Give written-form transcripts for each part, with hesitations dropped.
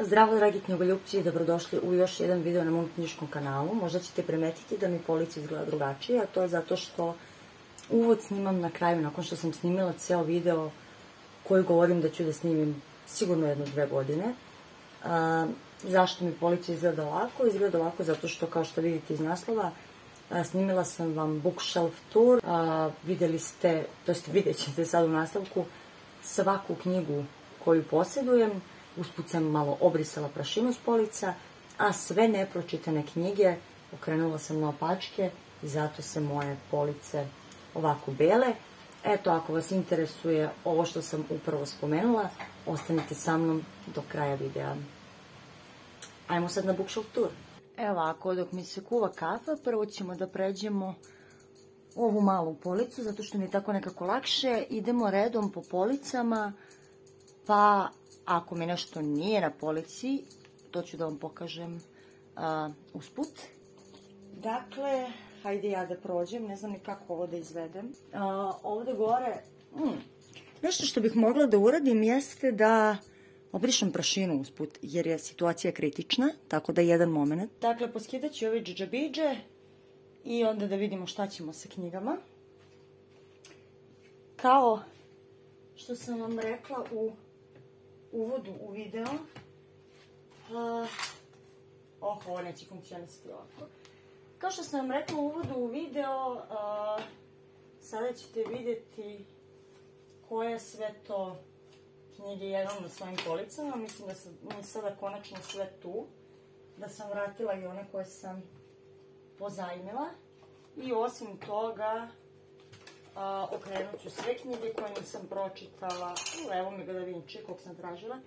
Zdravo, dragi knjigoljupci, i dobrodošli u još jedan video na mom knjiškom kanalu. Možda ćete primetiti da mi polica izgleda drugačije, a to je zato što uvod snimam na kraju, nakon što sam snimila ceo video koji govorim da ću da snimim sigurno 1-2 godine. Zašto mi polica izgleda ovako? Izgleda ovako zato što, kao što vidite iz naslova, snimila sam vam bookshelf tour. Videli ste, to jest vidjet ćete sad u nastavku, svaku knjigu koju posjedujem. Usput sam malo obrisala prašinu s polica, a sve nepročitane knjige okrenula sam naopačke i zato se moje police ovako bele. Eto, ako vas interesuje ovo što sam upravo spomenula, ostanite sa mnom do kraja videa. Ajmo sad na bookshelf tour. Evo ovako, dok mi se kuva kafa, prvo ćemo da pređemo ovu malu policu, zato što mi je tako nekako lakše. Idemo redom po policama, pa ako mi nešto nije na polici, to ću da vam pokažem usput. Dakle, hajde ja da prođem, ne znam ni kako ovo da izvedem. Ovde gore, nešto što bih mogla da uradim jeste da obrišem prašinu usput, jer je situacija kritična, tako da jedan moment. Dakle, poskidat ću ove džidžabidže i onda da vidimo šta ćemo sa knjigama. Kao što sam vam rekla u uvodu u video, ovo neće funkcionisati ovako. Kao što sam vam rekla u uvodu u video, sada ćete vidjeti koje sve to knjige jedam na svojim policama. Mislim da sam sada konačno sve tu, da sam vratila i one koje sam pozajmila. I osim toga, okrenut ću sve knjige koje nisam pročitala. Evo mi ga da vidim kog sam tražila.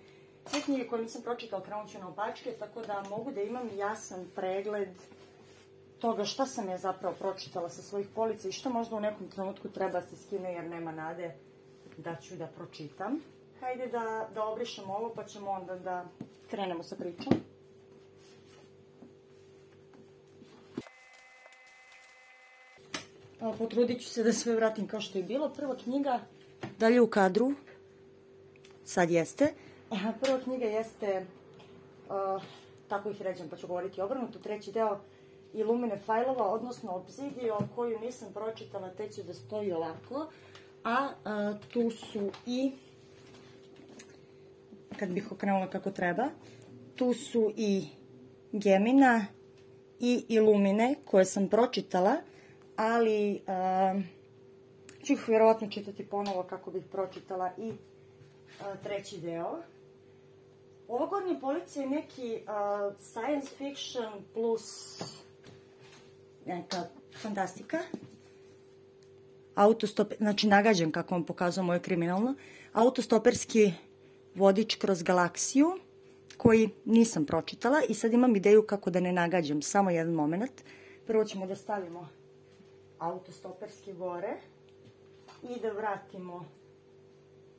Sve knjige koje nisam pročitala okrenut ću naopačke, tako da mogu da imam jasan pregled toga šta sam ja zapravo pročitala sa svojih polica i što možda u nekom trenutku treba se skine, jer nema nade da ću da pročitam. Hajde da obrišemo ovo, pa ćemo onda da krenemo sa pričom. Potrudit ću se da sve vratim kao što je bilo. Prva knjiga, dalje u kadru, sad jeste. Prva knjiga jeste, tako ih ređam pa ću govoriti obrnuto, treći deo Illumine fajlova, odnosno Obsidian, koju nisam pročitala, te će da stoji ovako. A tu su i, kad bih okrenula kako treba, tu su i Gemina i Illumine koje sam pročitala, ali ću ih vjerovatno čitati ponovo kako bih pročitala i treći deo. Ovo gornje police je neki science fiction plus neka fantastika. Znači nagađam, kako vam pokazao moje kriminalno. Autostoperski vodič kroz galaksiju, koji nisam pročitala i sad imam ideju kako da ne nagađam. Samo jedan moment. Prvo ćemo da stavimo autostoperski gore i da vratimo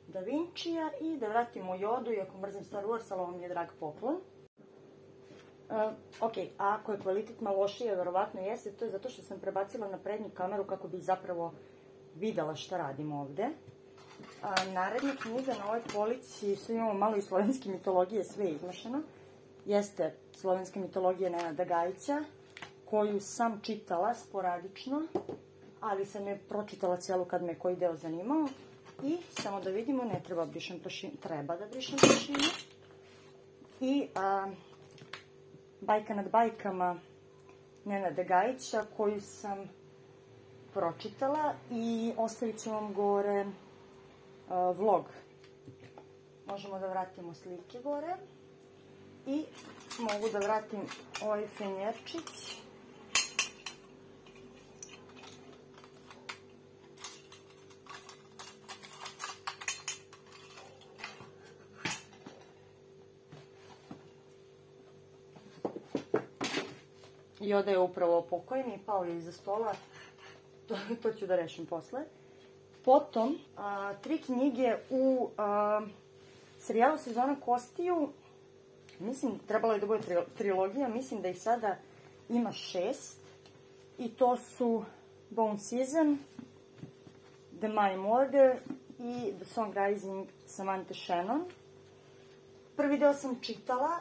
Da Vincija i da vratimo Jodu, iako mrzim Star Wars, ali ovo mi je drag poklon. Ok, a ako je kvalitet malo lošije, verovatno jeste, to je zato što sam prebacila na prednju kameru kako bi zapravo videla šta radim ovde. Naredna knjiga na ovoj polici, sad imamo malo i slovenske mitologije, sve je izmašeno, jeste slovenska mitologija Nenada Gajića, koju sam čitala sporadično, ali sam je pročitala celu kad me koji deo zanimao. I samo da vidimo, ne treba brišem prašinu, treba da brišem prašinu. I Bajka nad bajkama Nenada Gajića, koju sam pročitala i ostavit ću vam gore vlog. Možemo da vratimo slike gore i mogu da vratim ovaj fenjerčić. Joda je upravo pokojni, pao je iza stola, to ću da rešim posle. Potom, 3 knjige u serijalu Sezona kostiju, mislim, trebalo je da bude trilogija, mislim da ih sada ima 6. I to su Bone Season, The Mime Order i The Song Rising Samantha Shannon. Prvi deo sam čitala,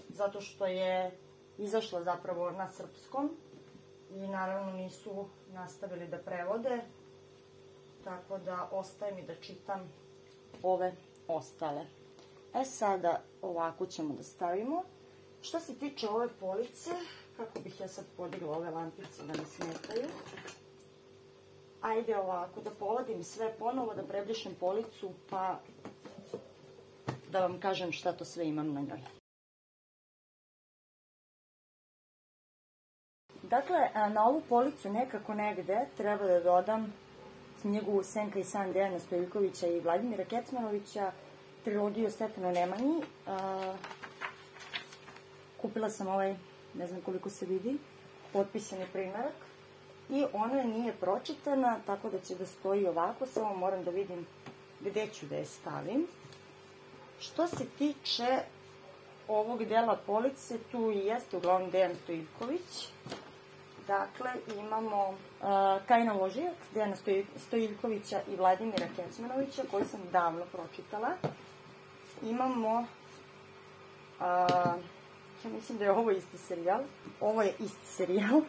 zato što je izašla zapravo na srpskom i naravno nisu nastavili da prevode, tako da ostaje mi da čitam ove ostale. Sada ovako ćemo da stavimo. Što se tiče ove police, kako bih ja sad podigla ove lampice da ne smetaju. Ajde ovako, da poladim sve ponovo, da prebrišem policu, pa da vam kažem šta to sve imam na njoj. Dakle, na ovu policu nekako negde treba da dodam knjigu Senka i san Dejana Stojiljkovića i Vladimira Kecmanovića, trilogiju o Stefanu Nemanji. Kupila sam ovaj, ne znam koliko se vidi, potpisani primerak i ona nije pročitana, tako da će da stoji ovako, samo moram da vidim gde ću da je stavim. Što se tiče ovog dela police, tu i jeste uglavnom Dejan Stojiljković. Dakle, imamo Kajina Ložijak, Dejana Stojiljkovića i Vladimira Kecmanovića, koji sam davno pročitala. Imamo, ja mislim da je ovo isti serijal. Ovo je isti serijal.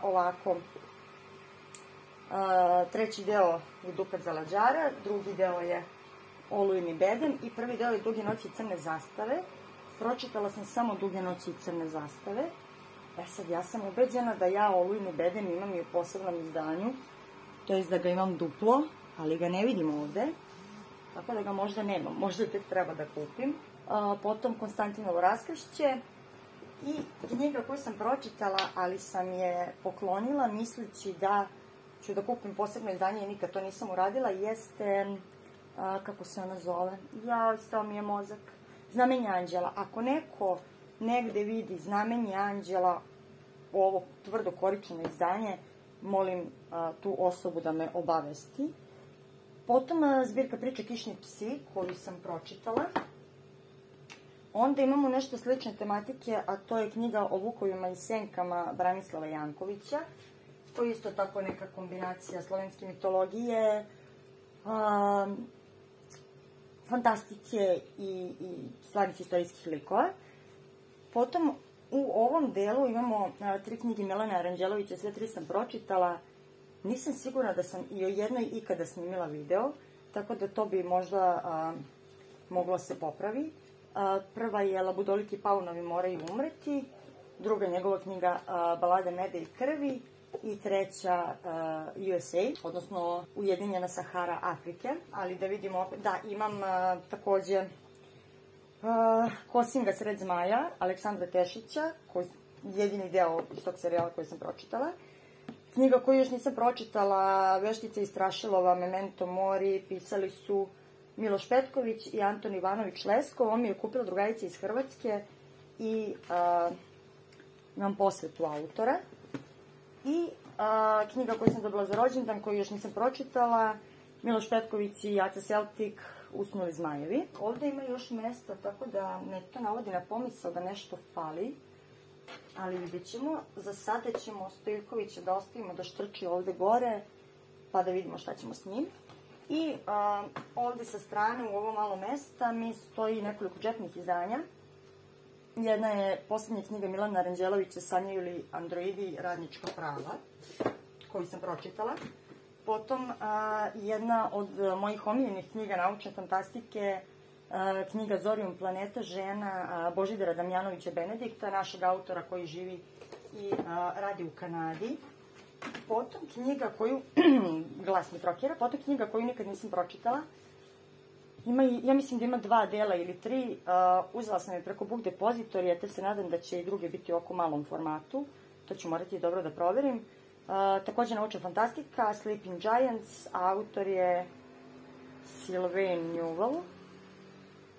Ovako, treći deo je Dukat Zalađara, drugi deo je Olujni bedem i prvi deo je Duge noći i crne zastave. Pročitala sam samo Duge noći i crne zastave. Sad, ja sam ubeđena da ja Olujni bedem imam i u posebnom izdanju, to je da ga imam duplo, ali ga ne vidim ovde, tako da ga možda nemam, možda tek treba da kupim. Potom Konstantinovo raskršće i knjiga koju sam pročitala, ali sam je poklonila misleći da ću da kupim posebno izdanje i nikad to nisam uradila, jeste, kako se ona zove, stao mi je mozak, Znamenje anđela. Ako neko negde vidi Znamenje anđela, ovo tvrdo koričeno izdanje, molim tu osobu da me obavesti. Potom zbirka priče Kišni psi, koju sam pročitala. Onda imamo nešto slične tematike, a to je knjiga o vukovima i senkama Branislava Jankovića. To je isto tako neka kombinacija slovenske mitologije, fantastike i stvarnih istorijskih likova. Potom u ovom delu imamo 3 knjige Milana Aranđelovića, sve 3 sam pročitala. Nisam sigurna da sam i o jednoj ikada snimila video, tako da to bi možda moglo se popravi. Prva je Labudolik i paunovi moraju umreti, druga njegova knjiga Balada meda i krvi i treća USA, odnosno Ujedinjena Sahara Afrike. Ali da vidimo, da, imam takođe Kosinga sred zmaja, Aleksandra Tešića, jedini deo iz tog serijala koji sam pročitala. Knjiga koju još nisam pročitala, Veštica iz Strašilova, Memento mori, pisali su Miloš Petković i Anton Ivanović Lesko. Ovo mi je kupila drugarica iz Hrvatske i imam posvetu autora. I knjiga koju sam dobila za rođendan, koju još nisam pročitala, Miloš Petković i Aca Seltik, Usnuli zmajevi. Ovde ima još mesta, tako da me to navodi na pomisao da nešto fali, ali vidjet ćemo. Za sada ćemo Stojiljkovića da ostavimo da štrči ovde gore, pa da vidimo šta ćemo s njim. I ovde sa strane, u ovo malo mesta, mi stoji nekoliko džepnih izdanja. Jedna je poslednja knjiga Milana Aranđelovića, Sanjaju li androidi radnička prava, koju sam pročitala. Potom jedna od mojih omiljenih knjiga naučne fantastike, knjiga Zorijum planeta, žena Božidara Damjanovića Benedikta, našeg autora koji živi i radi u Kanadi. Potom knjiga koju, Glas Mitrokera, potom knjiga koju nikad nisam pročitala. Ja mislim da ima 2 dela ili 3, uzela sam je preko Book Depository, te se nadam da će i druge biti u oko malom formatu, to ću morati dobro da proverim. Takođe naučna fantastika, Sleeping Giants, a autor je Sylvain Newell,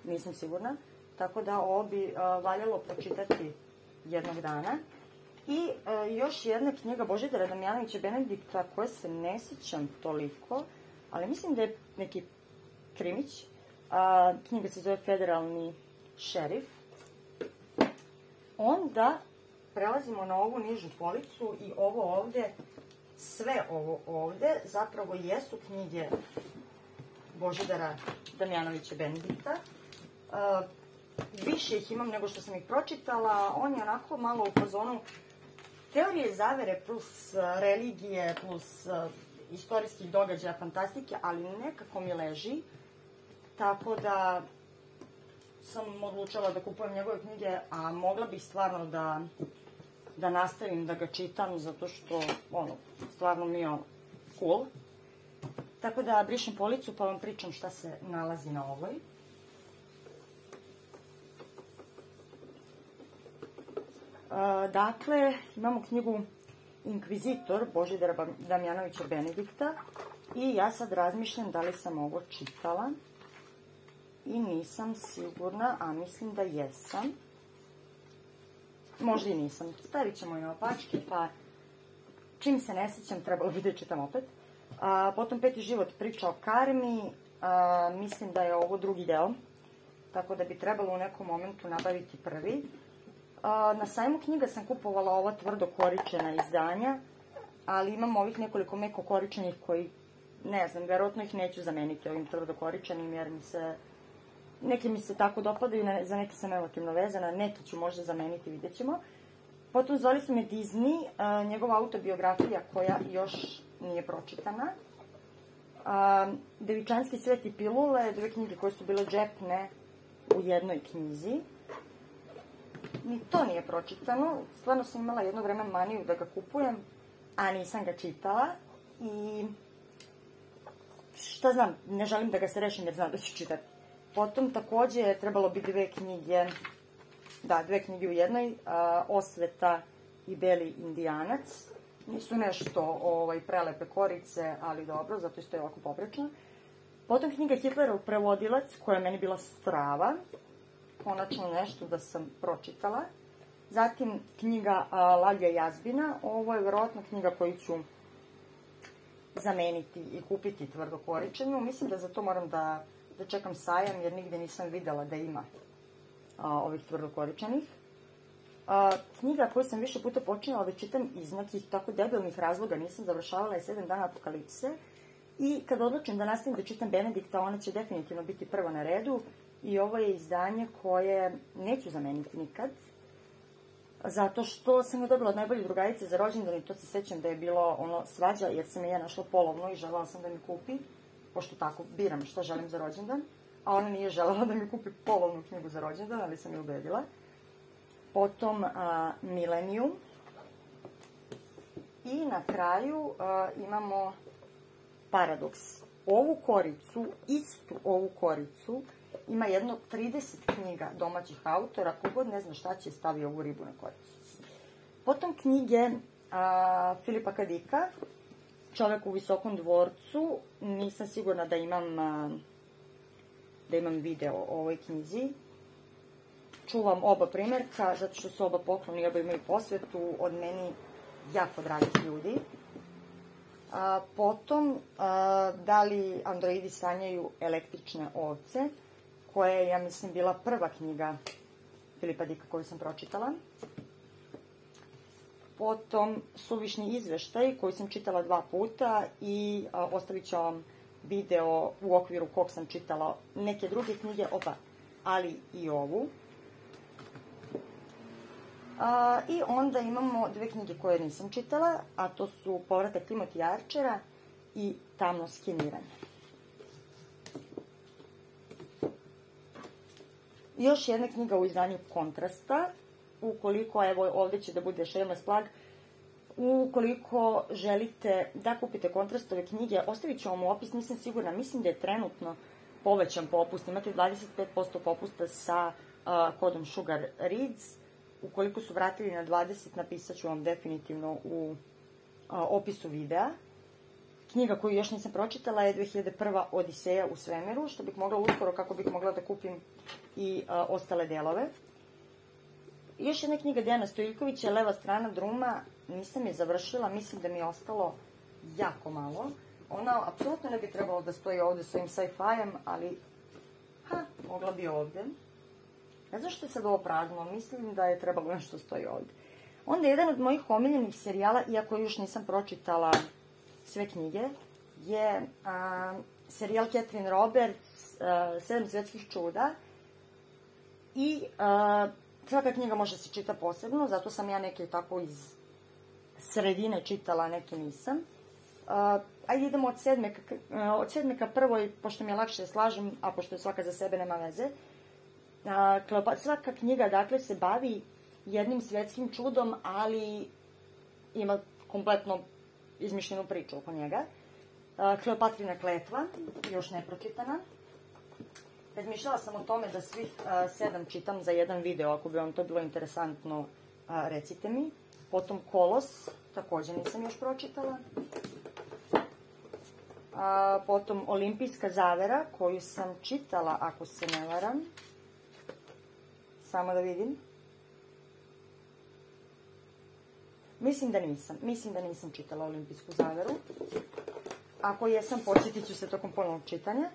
nisam sigurna, tako da ovo bi valjalo pročitati jednog dana. I još jedna knjiga Božidara Damjanovića Benedikta, koje se ne sjećam toliko, ali mislim da je neki krimić. Knjiga se zove Federalni šerif. Onda prelazimo na ovu nižu policu i ovo ovde, sve ovo ovde zapravo jesu knjige Božidara Damjanovića Benedikta. Više ih imam nego što sam ih pročitala. On je onako malo u fazonu teorije zavere plus religije plus istorijskih događaja, fantastike, ali nekako mi leži. Tako da sam odlučila da kupujem njegove knjige, a mogla bih stvarno da nastavim da ga čitam, zato što, stvarno mi je cool. Tako da brišem policu pa vam pričam šta se nalazi na ovoj. Dakle, imamo knjigu Inkvizitor Božidara Damjanovića Benedikta i ja sad razmišljam da li sam ovo čitala i nisam sigurna, a mislim da jesam. Možda i nisam. Stavit ćemo i na opačke, pa čim se ne sećam, trebalo bi da čitam opet. Potom Peti život, priča o karmi, mislim da je ovo drugi deo, tako da bi trebalo u nekom momentu nabaviti prvi. Na sajmu knjiga sam kupovala ova tvrdo koričena izdanja, ali imam ovih nekoliko meko koričenih koji, ne znam, verovatno ih neću zameniti ovim tvrdo koričenim, jer neki mi se tako dopadaju, za neke sam emotivno vezana, neke ću možda zameniti, vidjet ćemo. Potom zvali su me Disney, njegova autobiografija koja još nije pročitana. Devičanski svet i pilule, dve knjige koje su bile džepne u jednoj knjizi. Ni to nije pročitano, stvarno sam imala jedno vreme maniju da ga kupujem, a nisam ga čitala i šta znam, ne želim da ga se rešim jer znam da ću čitati. Potom takođe trebalo bi dve knjige u jednoj, Osveta i Beli indijanac. Nisu nešto prelepe korice, ali dobro, zato isto je ovako poprečno. Potom knjiga Hitlerov prevodilac, koja je meni bila strava, konačno nešto da sam pročitala. Zatim knjiga Lavlja Jazbina, ovo je verovatno knjiga koju ću zameniti i kupiti tvrdokoričenju. Mislim da za to moram da čekam sajam, jer nigde nisam videla da ima ovih tvrdokoričenih. Knjiga koju sam više puta počinjala da čitam iz nekih tako debelnih razloga, nisam završavala, je 7 dana apokalipse. I kad odlučim da nastavim da čitam Benedikta, ona će definitivno biti prva na redu. I ovo je izdanje koje neću zameniti nikad, zato što sam ga dobila od najbolje drugarice za rođendan i to se sećam da je bilo svađa, jer sam je ja našla polovno i želela sam da mi kupi, pošto tako biram šta želim za rođendan, a ona nije želela da mi kupi polovnu knjigu za rođendan, ali sam je ubedila. Potom Millennium i na kraju imamo Paradoks. Ovu koricu, istu ovu koricu, ima jedno 30 knjiga domaćih autora, kogod ne zna šta će staviti ovu ribu na koricu. Potom knjige Filipa K. Dicka, Čovek u visokom dvorcu, nisam sigurna da imam video o ovoj knjizi. Čuvam oba primjerka, zato što su oba pokloni i oba imaju posvetu od meni jako dragih ljudi. Potom, Da li androidi sanjaju električne ovce, koja je, ja mislim, bila prva knjiga Filipa Dicka koju sam pročitala. Potom Suvišni izveštaj, koji sam čitala 2 puta i ostavit ću vam video u okviru kog sam čitala neke druge knjige, ali i ovu. I onda imamo 2 knjige koje nisam čitala, a to su Povratak Timothy Archera i Tamno skeniranje. Još jedna knjiga u izdanju Kontrasta, ukoliko, evo ovde će da bude shameless plug, ukoliko želite da kupite Kontrastove knjige, ostavit ću vam u opis, nisam sigurna, mislim da je trenutno povećan popust, imate 25% popusta sa kodom Sugar Reads, ukoliko su vratili na 20, napisat ću vam definitivno u opisu videa. Knjiga koju još nisam pročitala je 2001. Odiseja u svemiru, što bih mogla uskoro kako bih mogla da kupim i ostale delove. Još jedna knjiga Dejana Stojiljkovića, Leva strana druma, nisam je završila, mislim da mi je ostalo jako malo. Ona apsolutno ne bi trebalo da stoji ovde s ovim sci-fi-em, ali mogla bi ovde. Ne znam što je sad ovo prazno, mislim da je trebalo nešto stoji ovde. Onda jedan od mojih omiljenih serijala, iako još nisam pročitala sve knjige, je serijal Catherine Roberts, 7 svetskih čuda. I svaka knjiga može se čita posebno, zato sam ja neke tako iz sredine čitala, neke nisam. Ajde idemo od sedme ka prvoj, pošto mi je lakše slažem, a pošto je svaka za sebe, nema veze. Svaka knjiga, dakle, se bavi jednim svetskim čudom, ali ima kompletno izmišljenu priču oko njega. Kleopatrina kletva, još nepročitana. Razmišljala sam o tome da svih 7 čitam za jedan video, ako bi vam to bilo interesantno, recite mi. Potom Kolos, takođe nisam još pročitala. Potom Olimpijska zavera, koju sam čitala, ako se ne varam. Samo da vidim. Mislim da nisam čitala Olimpijsku zaveru. Ako jesam, podsjetit ću se tokom ponovnog čitanja.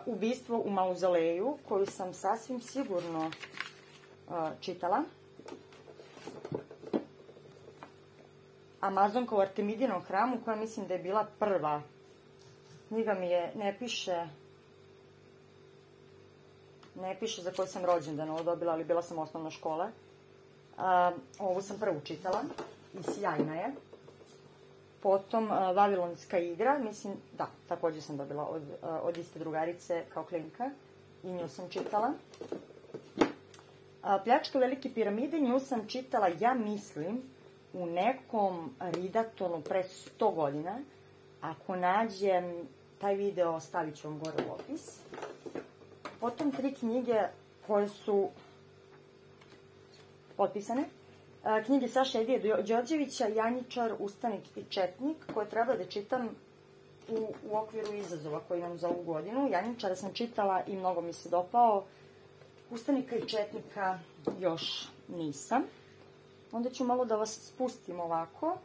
Ubistvo u mauzoleju, koju sam sasvim sigurno čitala. Amazonka u Artemidinom hramu, koja mislim da je bila prva. Knjiga mi je, ne piše za koju sam rođendan ovo dobila, ali bila sam osnovna škola. Ovu sam prvu čitala i sjajna je. Potom Vavilonska igra, mislim, da, takođe sam dobila od iste drugarice kao klinka i nju sam čitala. Pljačka velike piramide, nju sam čitala, ja mislim, u nekom ridatonu pre 100 godina. Ako nađem taj video, stavit ću vam gore u opis. Potom 3 knjige koje su potpisane. Knjige Saše Edije Đorđevića, Janjičar, Ustanik i Četnik, koje treba da čitam u okviru izazova koji imam za ovu godinu. Janjičara sam čitala i mnogo mi se dopao. Ustanika i Četnika još nisam. Onda ću malo da vas spustim ovako.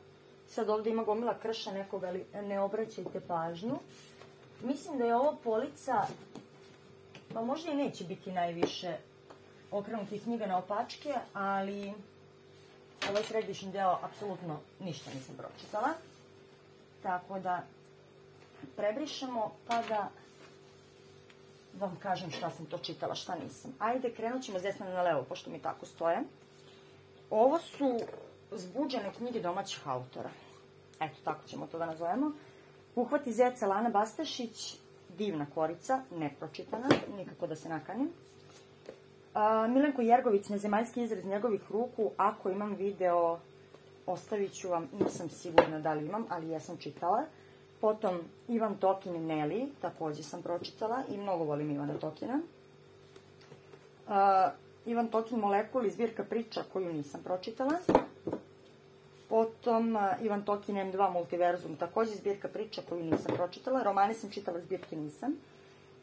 Sad ovde ima gomila krša, neko ne obraćajte pažnju. Mislim da je ovo polica, pa možda i neće biti najviše okrenutih knjiga na opačke, ali ovaj središnji deo apsolutno ništa nisam pročitala. Tako da prebrišemo pa da vam kažem šta sam to čitala, šta nisam. Ajde, krenut ćemo s desna na levo, pošto mi tako stoje. Ovo su zbuđene knjige domaćih autora. Eto, tako ćemo to da nazovemo. Uhvati zeca Lana Bastašić, Divna korica, nepročitana, nikako da se nakanim. Milenko Jergović, Nezemaljski izraz njegovih ruku, ako imam video, ostavit ću vam, nisam sigurna da li imam, ali jesam čitala. Potom Ivan Tokin, Neli, takođe sam pročitala i mnogo volim Ivana Tokina. Ivan Tokin, Molekuli, zbirka priča koju nisam pročitala. Potom Ivan Tokin, M2, Multiverzum, takođe zbirka priča koju nisam pročitala. Romane sam čitala, zbirke nisam.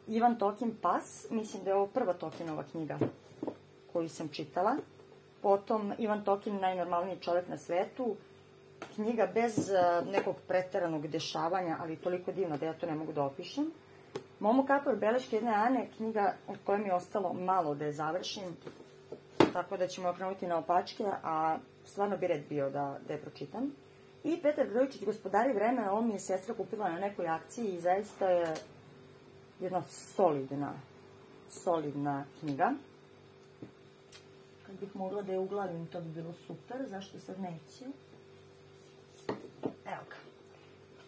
Ivan Tokin, Pas, mislim da je ovo prva Tokinova knjiga koju sam čitala. Potom Ivan Tokin, Najnormalniji čovjek na svetu, knjiga bez nekog preteranog dešavanja, ali toliko divna da ja to ne mogu da opišem. Momo Kapor, Beleške jedne Ane, knjiga od koje mi je ostalo malo da je završim, tako da ćemo okrenuti na opačke, a stvarno bi red bio da je pročitam. I Petar Grojičić, Gospodari vremena, ovo mi je sestra kupila na nekoj akciji i zaista je jedna solidna knjiga. Kad bih mogla da je uglavim, to bi bilo super, zašto sad neće? Evo ga.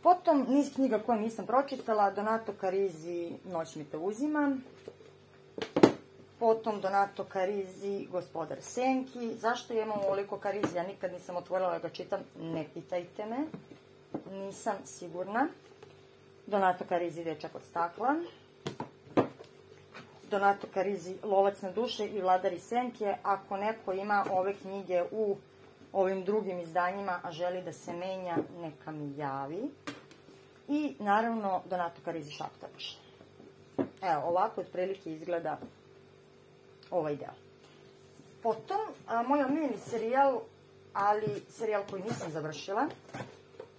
Potom niz knjiga koje nisam pročitala, Donato Carisi, Noć mi te uzima. Potom Donato Carisi, Gospodar senki. Zašto imam ovoliko Carisi? Ja nikad nisam otvorila da ga čitam, ne pitajte me. Nisam sigurna. Donato Carisi, Dečak od stakla. Donato Carisi, Lovac na duše i Vladari senke. Ako neko ima ove knjige u ovim drugim izdanjima, a želi da se menja, neka mi javi. I naravno Donato Carisi, Šaptač. Evo, ovako otprilike izgleda ovaj deo. Potom, moj omiljeni serijal, ali serijal koji nisam završila,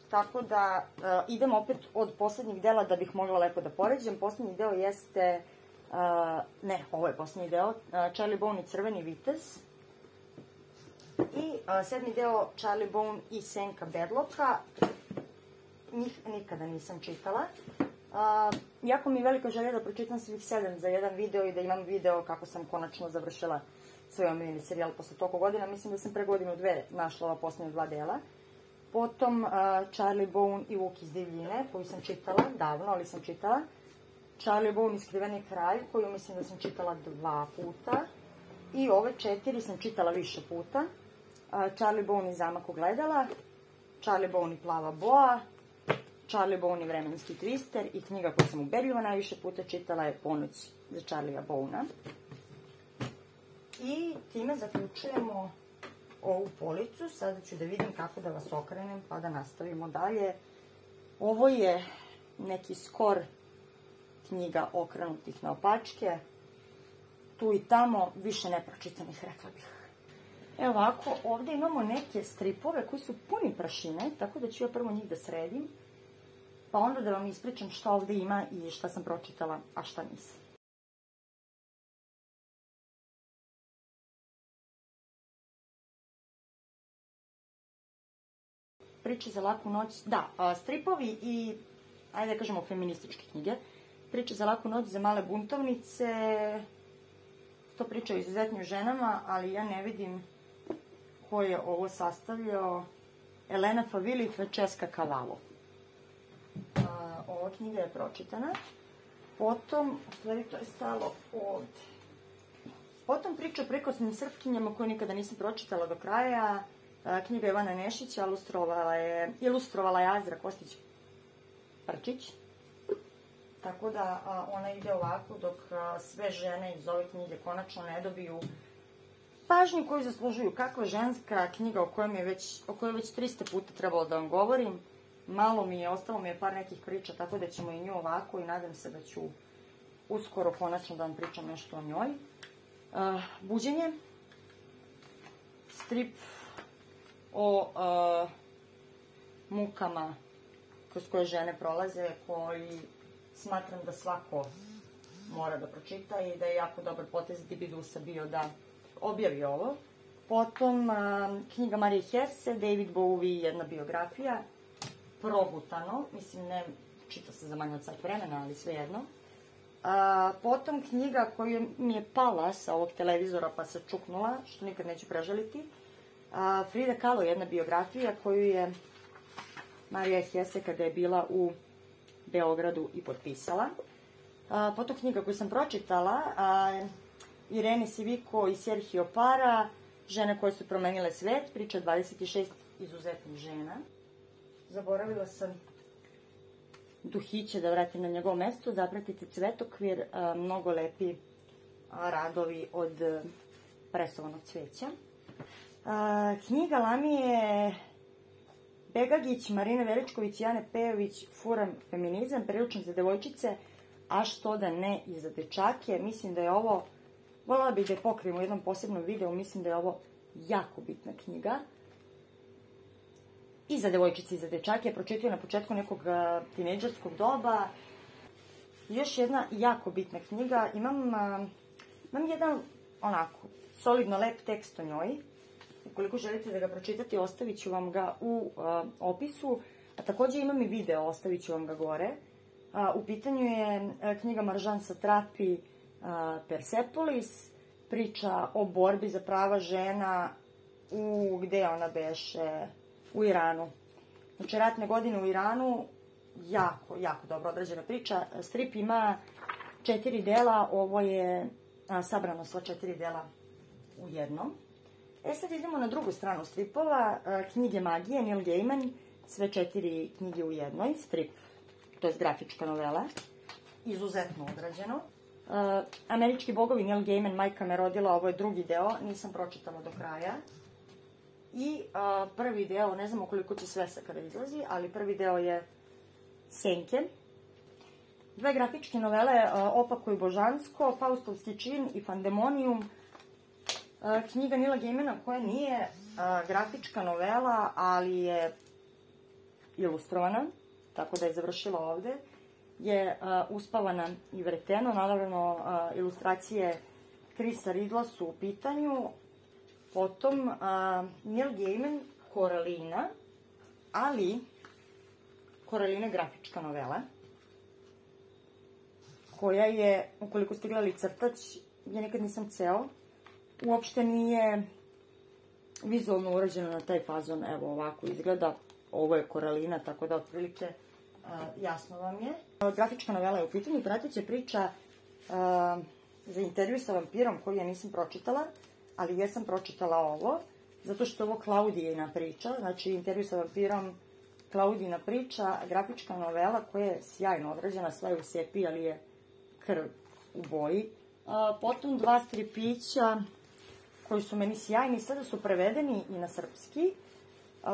tako da idem opet od poslednjih dela da bih mogla lepo da poređam. Poslednji deo jeste, ne, ovo je poslednji deo, Charlie Bone i Crveni vitez. I 7. deo Charlie Bone i Senka Bedloka. Njih nikada nisam čitala. Jako mi je velika želja da pročitam svih 7 za jedan video i da imam video kako sam konačno završila svoj omiljeni serijal posle toliko godina. Mislim da sam pre godinu dve našla ova posljednja 2 dela. Potom Charlie Bone i Vuk iz divljine, koju sam čitala davno, ali sam čitala. Charlie Bone i Skriveni kralj, koju mislim da sam čitala 2 puta. I ove 4 sam čitala više puta. Charlie Bone i Zamak ogledala, Charlie Bone i Plava boa, Charlie Bone i Vremenski twister i knjiga koju sam ubedljivo najviše puta čitala je Ponoć za Charlie'a Bonea. I time zaključujemo ovu policu. Sada ću da vidim kako da vas okrenem pa da nastavimo dalje. Ovo je neki skor knjiga okrenutih naopačke. Tu i tamo više nepročitanih, rekla bih. Evo ovako, ovdje imamo neke stripove koji su puni prašine, tako da ću ja prvo njih da sredim, pa onda da vam ispričam šta ovdje ima i šta sam pročitala, a šta nisam. Priče za laku noć, da, stripovi i, ajde da kažemo, feminističke knjige. Priče za laku noć za male buntovnice, to priča o izuzetnim ženama, ali ja ne vidim ko je ovo sastavljao. Elena Favilli i Francesca Cavallo. Ova knjiga je pročitana. Potom, u stvari to je stalo ovdje. Potom priča o prekosnim srpkinjama koju nikada nisam pročitala do kraja. Knjiga Ivana Nešića, ilustrovala je Azra Kostić-Prčić. Tako da ona ide ovako dok sve žene iz ove knjige konačno ne dobiju pažnju koju zaslužuju. Kakva ženska knjiga o kojoj već 300 puta trebalo da vam govorim. Malo mi je, ostalo mi je par nekih priča, tako da ćemo i nju ovako i nadam se da ću uskoro konačno da vam pričam nešto o njoj. Buđenje. Strip o mukama kroz koje žene prolaze, koji smatram da svako mora da pročita i da je jako dobar potez Dibidusa bio da objavi ovo. Potom knjiga Marije Hesse, David Bowie, jedna biografija, progutano, mislim ne čita se za manje od sat vremena, ali svejedno. Potom knjiga koju mi je pala sa ovog televizora pa se čuknula, što nikad neću prežaliti. Frida Kahlo, jedna biografija koju je Marija Hesse kada je bila u Beogradu i potpisala. Potom knjiga koju sam pročitala, Irene Siviko i Sergio Para, Žene koje su promenile svet, priča 26 izuzetnih žena. Zaboravila sam Duhiće da vratim na njegovo mesto, zapratite Cvetokvir, mnogo lepi radovi od presovanog cveća. Knjiga Lamije Begagić, Marine Veličković i Jane Pejović, Furam feminizam, priručnik za devojčice, a što da ne i za dečake. Mislim da je ovo, voljela bih da je pokrijemo u jednom posebnom videu, mislim da je ovo jako bitna knjiga. I za devojčice i za dečake, pročitaju na početku nekog tinejdžerskog doba. Još jedna jako bitna knjiga, imam jedan onako solidno lep tekst o njoj. Ukoliko želite da ga pročitate, ostavit ću vam ga u opisu, a također imam i video, ostavit ću vam ga gore. U pitanju je knjiga Marjan Satrapi Persepolis, priča o borbi za prava žena gde ona beše, u Iranu. Znači, ratne godine u Iranu, jako, jako dobro odrađena priča. Strip ima 4 dela, ovo je sabrano sva 4 dela u jednom. Sad idemo na drugu stranu stripova, knjige magije, Neil Gaiman, sve 4 knjige u jednoj, strip, to je grafička novela, izuzetno odrađeno. Američki bogovi, Neil Gaiman, Majka me rodila, ovo je drugi deo, nisam pročitala do kraja. I prvi deo, ne znam koliko će svesa kada izlazi, ali prvi deo je Senke. 2 grafičke novele, Opako i Božansko, Faustovski čin i Fandemonium. Knjiga Neila Gaimana koja nije grafička novela, ali je ilustrovana, tako da je završila ovde, je Uspavana i vreteno. Naravno, ilustracije Chrisa Ridla su u pitanju. Potom Neil Gaiman, Koralina, ali Koralina je grafička novela. koja je, ukoliko ste gledali crtač, ja nikad nisam ceo, uopšte nije vizualno urađeno na taj fazon, evo ovako izgleda, ovo je koralina, tako da otprilike jasno vam je. Grafička novela je u pitanju i prateća priča za intervju sa vampirom koju ja nisam pročitala, ali jesam pročitala ovo, zato što je ovo Klaudijina priča, znači intervju sa vampirom, Klaudijina priča, grafička novela koja je sjajno odrađena, sva je u sepi, ali je krv u boji. Potom 2 stripića koji su meni sjajni, sada su prevedeni i na srpski.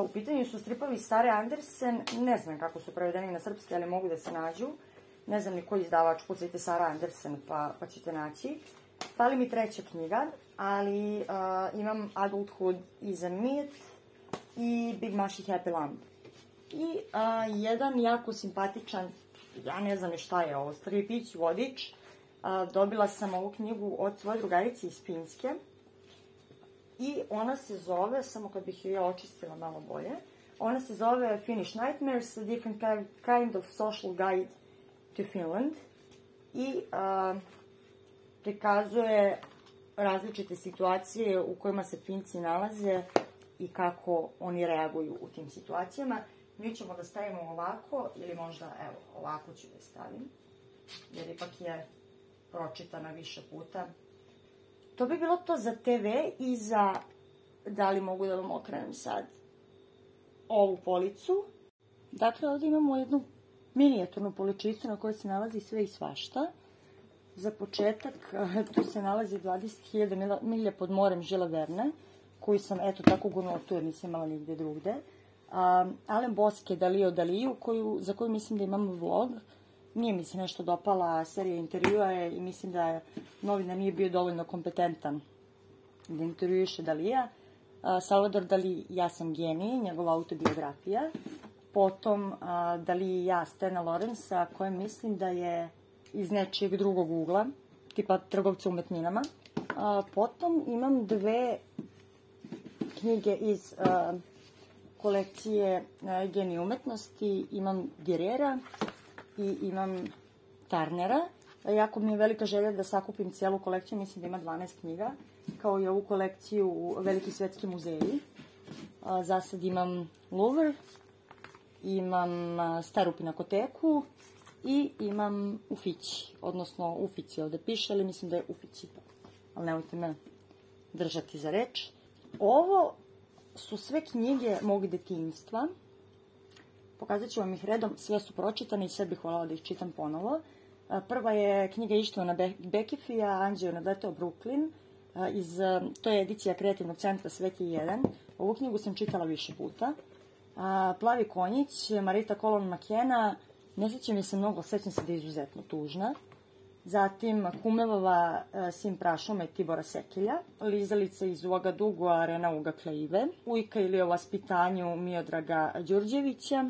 U pitanju su stripovi Sare Andersen, ne znam kako su prevedeni na srpski, ali mogu da se nađu. Ne znam ni koji izdavač, kucajte Sara Andersen pa ćete naći. Fali mi 3. knjiga, ali imam Adulthood is a Myth i Big Mashi Happy Lamb. I jedan jako simpatičan, ja ne znam ni šta je ovo, stripić, vodič. Dobila sam ovu knjigu od svoje drugarice iz Finske. I ona se zove, samo kad bih je očistila malo bolje, ona se zove Finnish Nightmares, a different kind of social guide to Finland. I prikazuje različite situacije u kojima se Finci nalaze i kako oni reaguju u tim situacijama. Mi ćemo da stavimo ovako, ili možda, evo, ovako ću da stavim, jer ipak je pročitana više puta. To bi bilo to za TV i za, da li mogu da vam okrenem sad, ovu policu. Dakle, ovdje imamo jednu minijaturnu poličicu na kojoj se nalazi sve i svašta. Za početak, tu se nalazi 20.000 milja pod morem Žila Verne, koju sam, eto, tako gurnula tu jer nisam imala nigde drugde. Alen Boske Dalio Daliju, za koju mislim da imam vlog. Nije mi se nešto dopala, serija intervjua je i mislim da novinar nije bio dovoljno kompetentan da intervjuiše Dalija. Salvador Dali, Ja sam genij, njegova autobiografija. Potom Dali i ja, Stena Lorenza, koje mislim da je iz nečijeg drugog ugla, tipa trgovca umetninama. Potom imam 2 knjige iz kolekcije Genij umetnosti. Imam Gerera i imam Tarnera. Jako mi je velika želja da sakupim cijelu kolekciju, mislim da ima 12 knjiga, kao i ovu kolekciju Veliki svetski muzeji. Za sad imam Louvre, imam Staru pinakoteku i imam Ufići, odnosno Ufici ovde piše, ali mislim da je Ufići, ali nemojte me držati za reč. Ovo su sve knjige mog detinjstva. Pokazat ću vam ih redom, sve su pročitane i sve bih voljela da ih čitam ponovo. Prva je knjiga Ištvana Bekefija, Anđeo nadleteo Brooklyn, to je edicija Kreativnog centra Svet je jedan. Ovu knjigu sam čitala više puta. Plavi konjić, Marita Colon McKenna, ne sjećam je se mnogo, sjećam se da je izuzetno tužna. Zatim Kumevova Sin prašume Tibora Sekelja, Lizalica iz Uagadugu, Rena Uga Kleive, Ujka ili o vaspitanju Miodraga Đurđevića,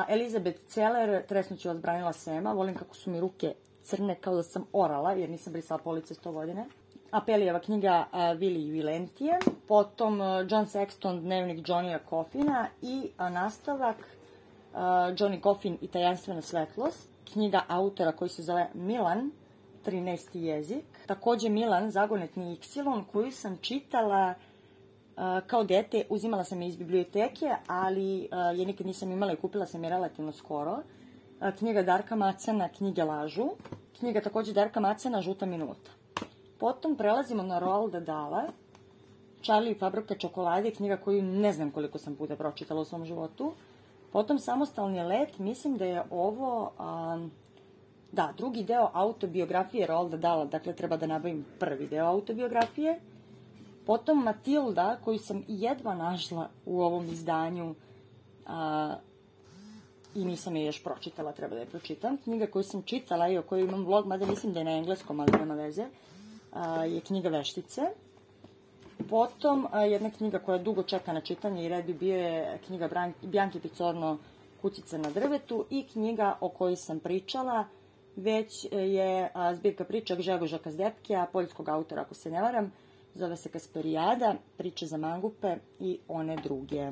Elizabeth Celer, Tresnuću odbranila Sema, volim kako su mi ruke crne kao da sam orala, jer nisam brisala police 100 godine. Apelijeva knjiga Vili i Vilentije, potom John Sexton, Dnevnik Johnnyja Coffina i nastavak Johnny Coffin i tajanstvena svetlost, knjiga autora koji se zove Milan, 13. jezik. Takođe Milan, Zagonetni Iksilon, koju sam čitala kao dete, uzimala sam je iz biblioteke, ali je nikad nisam imala i kupila sam je relativno skoro. Knjiga Darka Macana, Knjige lažu. Knjiga takođe Darka Macana, Žuta minuta. Potom prelazimo na Roalda Dala, Charlie i fabrika čokolade, knjiga koju ne znam koliko sam puta pročitala u svom životu. Potom Samostalni let, mislim da je ovo, drugi deo autobiografije Roalda Dala, dakle treba da nabavim prvi deo autobiografije. Potom Matilda, koju sam jedva našla u ovom izdanju i nisam je još pročitala, treba da je pročitam. Knjiga koju sam čitala i o kojoj imam vlog, mada mislim da je na engleskom, ali nema veze, je knjiga Veštice. Potom jedna knjiga koja dugo čeka na čitanje i red bi bio je knjiga Bjanke Picorno, Kućica na drvetu, i knjiga o kojoj sam pričala već je zbirka priča Gžegoža Kazdepkija, poljskog autora ako se ne varam, zove se Kasperijada, priče za mangupe i one druge.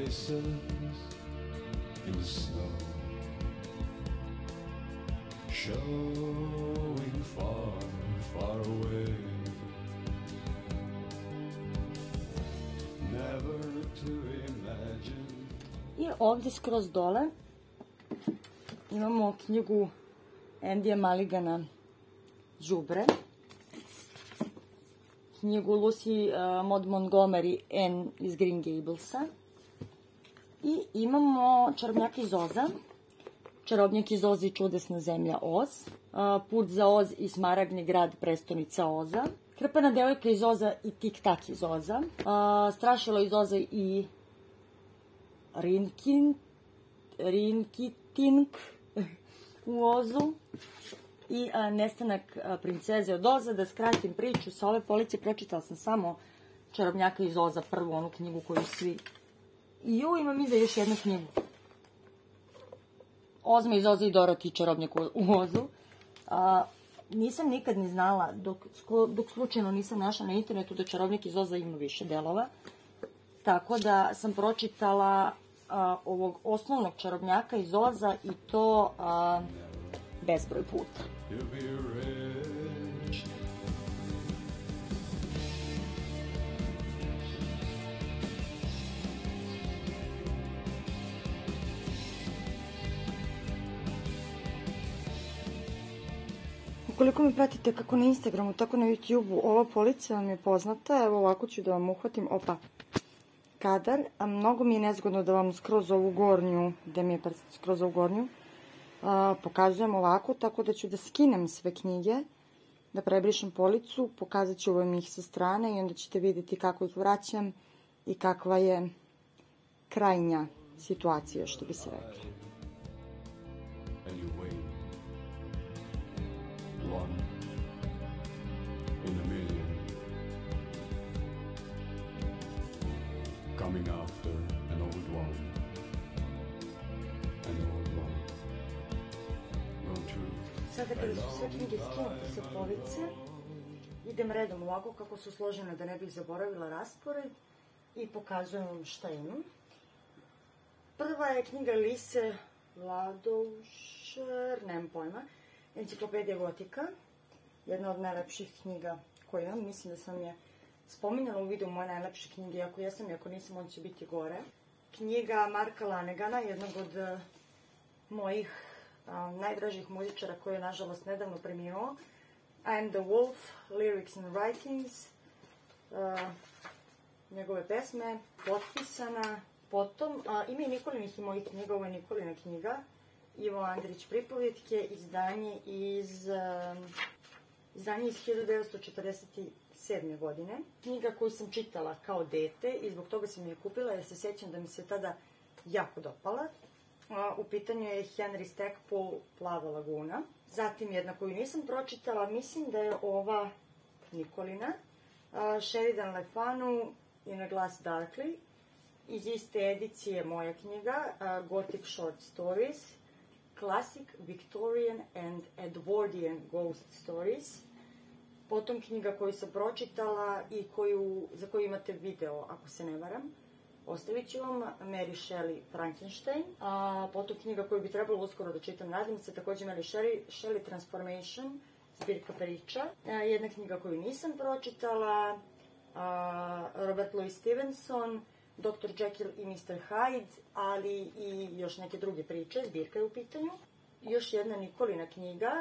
faces in the snow, showing far, far away. Never to imagine. I ovdje skroz dole imamo knjigu Andija Maligana Đubre, knjigu Lucy Maud Montgomery Anne iz Green Gablesa i imamo Čarobnjak iz Oza, Čarobnjak iz Oza i čudesna zemlja Oz, Put za Oz i Smaragdni grad, prestonica Oza, Krpana devojka iz Oza i Tik Tak iz Oza, Strašilo iz Oza i Rinkitink u Ozu i Nestanak princeze od Oza. Da skratim priču, sa ove police pročitala sam samo Čarobnjaka iz Oza, prvu onu knjigu koju svi... I imam iza još jednu knjigu. Ozma iz Oza i Doroti, Čarobnjak u Ozu. Nisam nikad ni znala, dok slučajno nisam našla na internetu, da Čarobnjak iz Oza ima više delova. Tako da sam pročitala ovog osnovnog Čarobnjaka iz Oza i to bezbroj puta. Ukoliko me pratite kako na Instagramu, tako na YouTubeu, ova polica vam je poznata. Evo ovako ću da vam uhvatim, kadar. A mnogo mi je nezgodno da vam skroz ovu gornju, gde mi je skroz ovu gornju, pokazujem ovako, tako da ću da skinem sve knjige, da prebrišem policu, pokazat ću vam ih sa strane i onda ćete vidjeti kako ih vraćam i kakva je krajnja situacija, što bi se rekla. One in a million, coming after an old one, won't you? Sada kada su sve knjige skinute sa police, idem redom ovako kako su složene da ne bih zaboravila raspored i pokazujem vam šta imam. Prva je knjiga Lise Ladoušer, nemam pojma, Enciklopedija gotika, jedna od najlepših knjiga koju imam. Mislim da sam je spominjala u videu moje najlepše knjige, ako jesam i ako nisam, on će biti gore. Knjiga Marka Lanegana, jednog od mojih najdražih muzičara koji je nažalost nedavno preminuo. I am the Wolf, Lyrics and Writings, njegove pesme, potpisana. Potom ima i Nikolinih i mojih knjiga, ovo je Nikolina knjiga. Ivo Andrić pripovjetke, izdanje iz 1947. godine. Knjiga koju sam čitala kao dete i zbog toga sam je kupila jer se sjećam da mi se tada jako dopala. U pitanju je Henry Stackpole, Plava laguna. Zatim jedna koju nisam pročitala, mislim da je ova Nikolina, Sheridan Le Fanu In a Glass Darkly. Iz iste edicije moja knjiga, Gothic Short Stories, Classic Victorian and Edwardian Ghost Stories. Potom knjiga koju sam pročitala i za koju imate video, ako se ne varam. Ostavit ću vam, Mary Shelley, Frankenstein. Potom knjiga koju bi trebalo uskoro da čitam, nadam se, također Mary Shelley, Transformation, zbirka priča. Jedna knjiga koju nisam pročitala, Robert Louis Stevenson, Dr. Jekyll i Mr. Hyde, ali i još neke druge priče, zbirka je u pitanju. Još jedna Nikolina knjiga,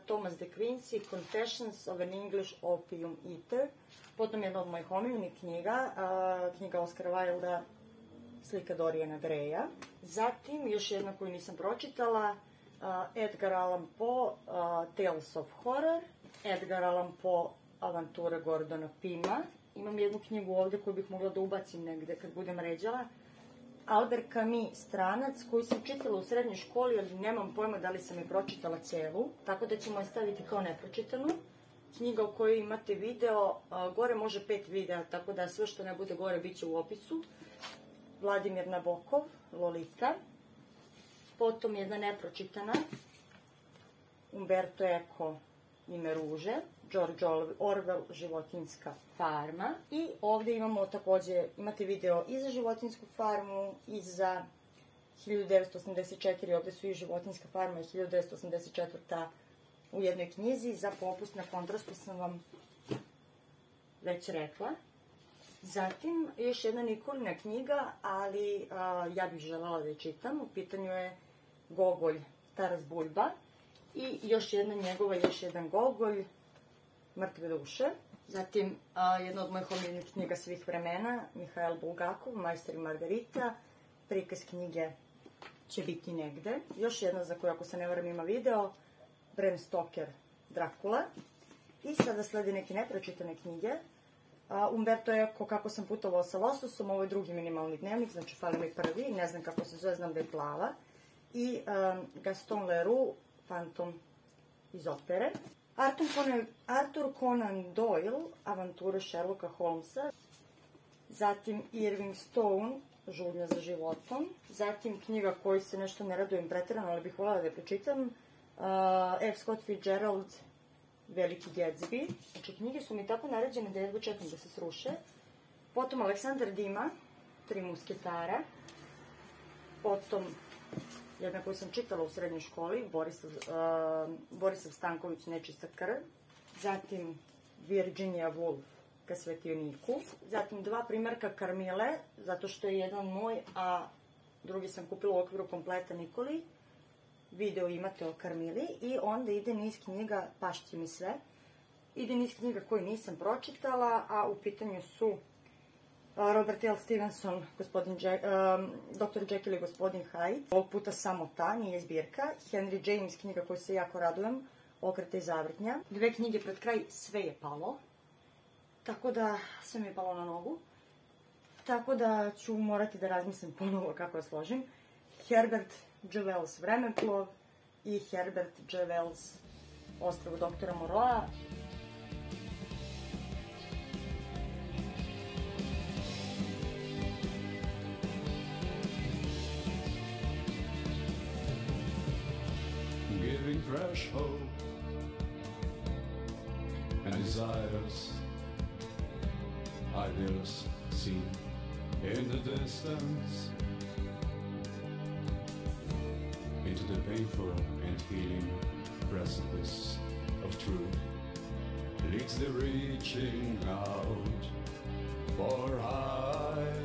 Thomas de Quincey, Confessions of an English Opium Eater. Potom jedna od mojih omiljenih knjiga, knjiga Oscara Wilda, Slika Doriana Greya. Zatim još jedna koju nisam pročitala, Edgar Allan Poe, Tales of Horror, Edgar Allan Poe, Avantura Gordona Pima. Imam jednu knjigu ovde koju bih mogla da ubacim negde kad budem ređala. Albert Camus, Stranac, koju sam čitala u srednjoj školi, ali nemam pojma da li sam je pročitala celu, tako da ćemo je staviti kao nepročitanu. Knjiga u kojoj imate video, gore može 5 videa, tako da sve što ne bude gore bit će u opisu. Vladimir Nabokov, Lolita. Potom jedna nepročitana, Umberto Eco, Ime ruže, George Orwell, Životinjska farma. I ovde imamo takođe, imate video i za Životinjsku farmu i za 1984, ovde su i Životinjska farma i 1984 u jednoj knjizi. Za popust na kontrastu sam vam već rekla. Zatim, još jedna Nikolina knjiga, ali ja bih želela da je čitam. U pitanju je Gogolj, Taras Bulba. I još jedna njegova, još jedan Gogolj, Mrtve duše. Zatim, jedna od mojih omiljenih knjiga svih vremena, Mihail Bulgakov, Majster i Margarita. Prikaz knjige Će biti negde. Još jedna za koju, ako se ne varam, ima video, Bram Stoker, Dracula. I sada slede neke nepročitane knjige. Umberto Eco, Kako sam putovao sa lososom, ovo je drugi minimalni dnevnik, znači fali mi prvi, ne znam kako se zove, znam da je plava. I Gaston Leroux, Fantom iz opere. Arthur Conan Doyle, Avanture Sherlocka Holmesa. Zatim Irving Stone, Žudnja za životom. Zatim knjiga koju se nešto ne radujem pretirano, ali bih voljela da je pročitam. F. Scott Fitzgerald, Veliki Gatsby. Znači, knjige su mi tako naređene da jedva čekam da se sruše. Potom Aleksandar Dima, Tri musketara. Potom jedna koju sam čitala u srednjoj školi, Borisav Stanković, Nečista krv. Zatim Virginia Woolf, Ka svetioniku. Zatim dva primerka Karmile, zato što je jedan moj, a drugi sam kupila u okviru kompleta Nikoli. Video imate o Karmili. I onda ide niz knjiga, pašće mi sve. Ide niz knjiga koje nisam pročitala, a u pitanju su Robert L. Stevenson, Dr. Jekyll i gospodin Hyde. Ovog puta samo ta, nije zbirka. Henry James, knjiga koju se jako radujem, Okreta i zavrtnja. Dve knjige pred kraj, sve je palo. Tako da, sve mi je palo na nogu. Tako da ću morati da razmislim ponovo kako da složim. Herbert G. Wells, Vremeplov i Herbert G. Wells, Ostrvo doktora Moreau. Giving fresh hope and desires, ideals seen in the distance, into the painful and healing precipice of truth leads the reaching out for heights.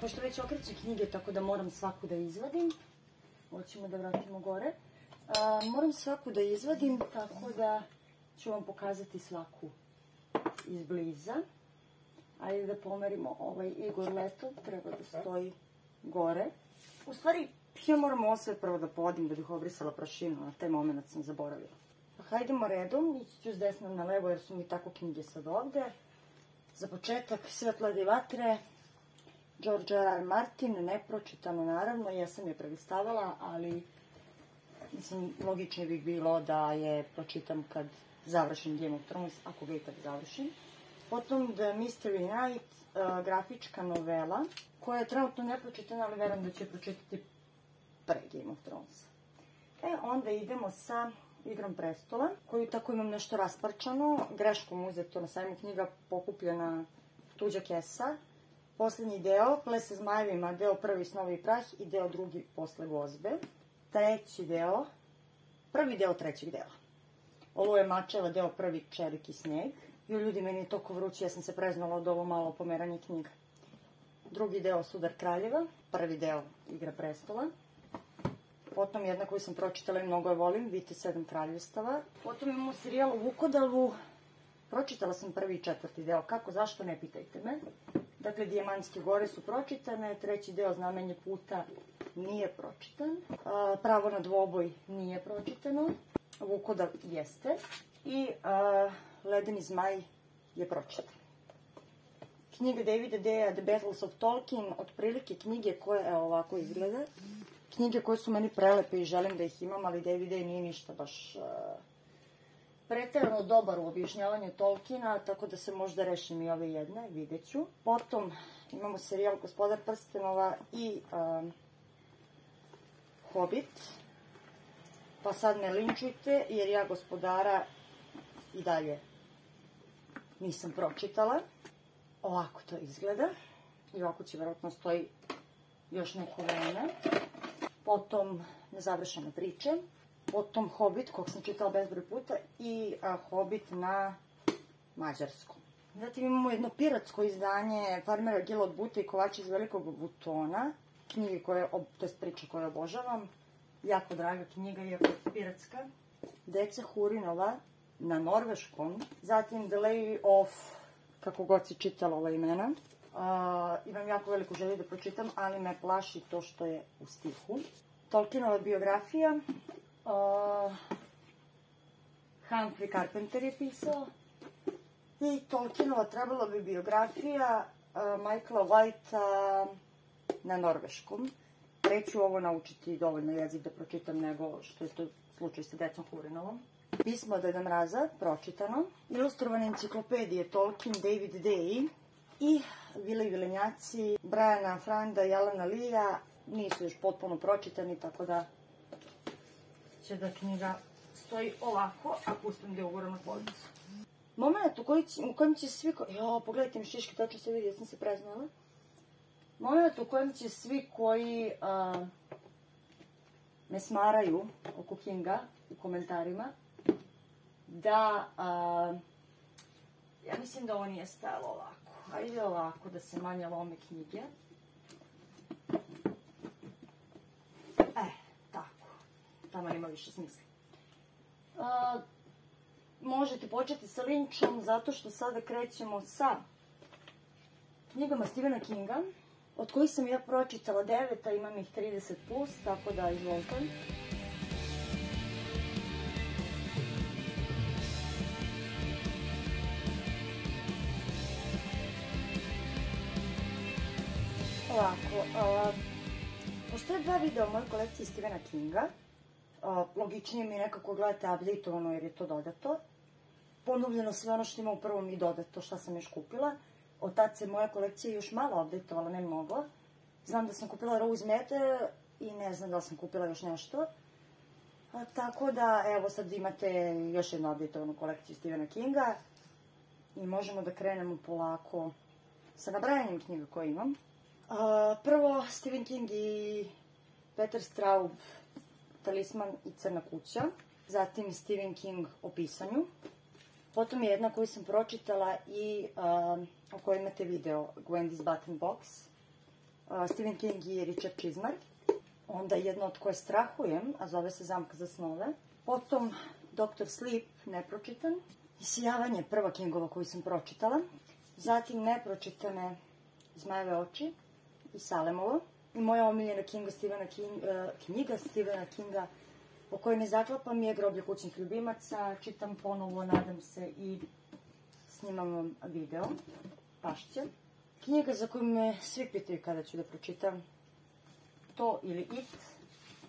Pošto već okreće knjige, tako da moram svaku da izvadim. Hoćemo da vratimo gore. Moram svaku da izvadim, tako da ću vam pokazati svaku izbliza. Ajde da pomerimo ovaj Igor Letov, treba da stoji gore. U stvari, ja moram ovo sve prvo da podim da bih obrisala prašinu, na taj moment sam zaboravila. Pa hajdemo redom, ići ću s desna na levo jer su mi tako knjige sad ovde. Za početak, Svetlade i vatre, George R. R. Martin, nepročitano naravno, ja sam je prelistavala, ali mislim, logičnije bih bilo da je pročitam kad završim Game of Thrones, ako ga i kad završim. Potom The Mystery Night, grafička novela, koja je trenutno nepročitana, ali verujem da će pročitati pre Game of Thrones. Onda idemo sa Igrom prestola, koju tako imam nešto rasparčano, greškom uzeto na sajmu knjiga, pokupljena tuđa kesa. Poslednji deo, Ples sa zmajevima, deo prvi Snovi i prah i deo drugi Posle gozbe. Treći deo, prvi deo trećeg dela. Ovo je Mačeva, deo prvi Čelik i sneg. Jo, ljudi, meni je toliko vruće, ja sam se preznala od ovo malo pomeranje knjiga. Drugi deo Sudar kraljeva, prvi deo Igra prestola. Potom jedna koju sam pročitala i mnogo je volim, Vite 7 kraljevstava. Potom imamo serijal u Vukodalu, pročitala sam prvi i četvrti deo, kako, zašto, ne pitajte me. Dakle, Dijamantske gore su pročitane, treći deo Znamenje puta nije pročitan, Pravo na dvoboj nije pročitano, Vukodal jeste i Ledeni zmaj je pročitan. Knjiga Davida Deja, The Battles of Tolkien, otprilike knjige koje, evo ovako izgleda, knjige koje su meni prelepe i želim da ih imam, ali David A. nije ništa baš preterano dobar u objašnjavanju Tolkiena, tako da se možda rešim i ove jedne, vidjet ću. Potom imamo serijal Gospodar prstenova i Hobbit. Pa sad ne linčujte, jer ja Gospodara i dalje nisam pročitala. Ovako to izgleda. I ovako će verovatno stoji još neko vreme. Potom Nezavršene priče. Potom Hobbit, kog sam čitala bezbroj puta. I Hobbit na mađarskom. Zatim imamo jedno piratsko izdanje Farmera Gila od Buta i Kovača iz Velikog Butona. Knjige koje, to je priče koje obožavam. Jako draga knjiga, iako je piratska. Deca Hurinova na norveškom. Zatim The Lady of, kako god si čitala ova imena. Imam jako veliku želju da pročitam, ali me plaši to što je u stihu. Tolkienova biografija. Humphrey Carpenter je pisao. I Tolkienova trebala bi biografija Michaela Whitea na norveškom. Neću ovo naučiti dovoljno jezik da pročitam nego što je to slučaj sa decom Hurinovom. Pismo Deda Mraza, pročitano. Ilustrovane enciklopedije Tolkien, David Day i Vile i vilenjaci Briana Franda i Alana Lee-a nisu još potpuno pročitani, tako da će da knjiga stoji ovako, a pustim da ugura na policu. Moment u kojem će svi... pogledajte mi šiške, tačno se vidi, ja sam se preznala. Moment u kojem će svi koji me smaraju oko Kinga u komentarima, da... ja mislim da ovo nije stajalo ovako. Ajde ovako, da se manje lome knjige. Tako. Tamo nema više smisla. Možete početi sa linčom, zato što sada krećemo sa knjigama Stephena Kinga, od kojih sam ja pročitala 9, a imam ih 30+, tako da izvolite. Ovako, postoje 2 videa u mojoj kolekciji Stephena Kinga. Logičnije mi je nekako gledate updateovano jer je to dodato. Ponovljeno sve ono što ima u prvom i dodato šta sam još kupila. Od tad se moja kolekcija još malo updateovala, ne mnogo. Znam da sam kupila Rose Matter i ne znam da sam kupila još nešto. Tako da, evo sad imate još jednu updateovanu kolekciju Stephena Kinga. I možemo da krenemo polako sa nabrajanjem knjiga koje imam. Prvo, Stephen King i Peter Straub, Talisman i Crna kuća. Zatim Stephen King o pisanju. Potom je jedna koju sam pročitala i o kojoj imate video, Wendy's Button Box. Stephen King i Richard Chizmar. Onda jedna od koje strahujem, a zove se Zamka za snove. Potom Dr. Sleep, nepročitan. Isijavanje, prva Kingova koju sam pročitala. Zatim nepročitane Zmajeve oči i Salemovo. I moja omiljena knjiga Stephena Kinga po kojoj ne zaklapam je Groblje kućnih ljubimaca. Čitam ponovo, nadam se, i snimam vam video. Pašće. Knjiga za koju me svi pitaju kada ću da pročitam. To ili It,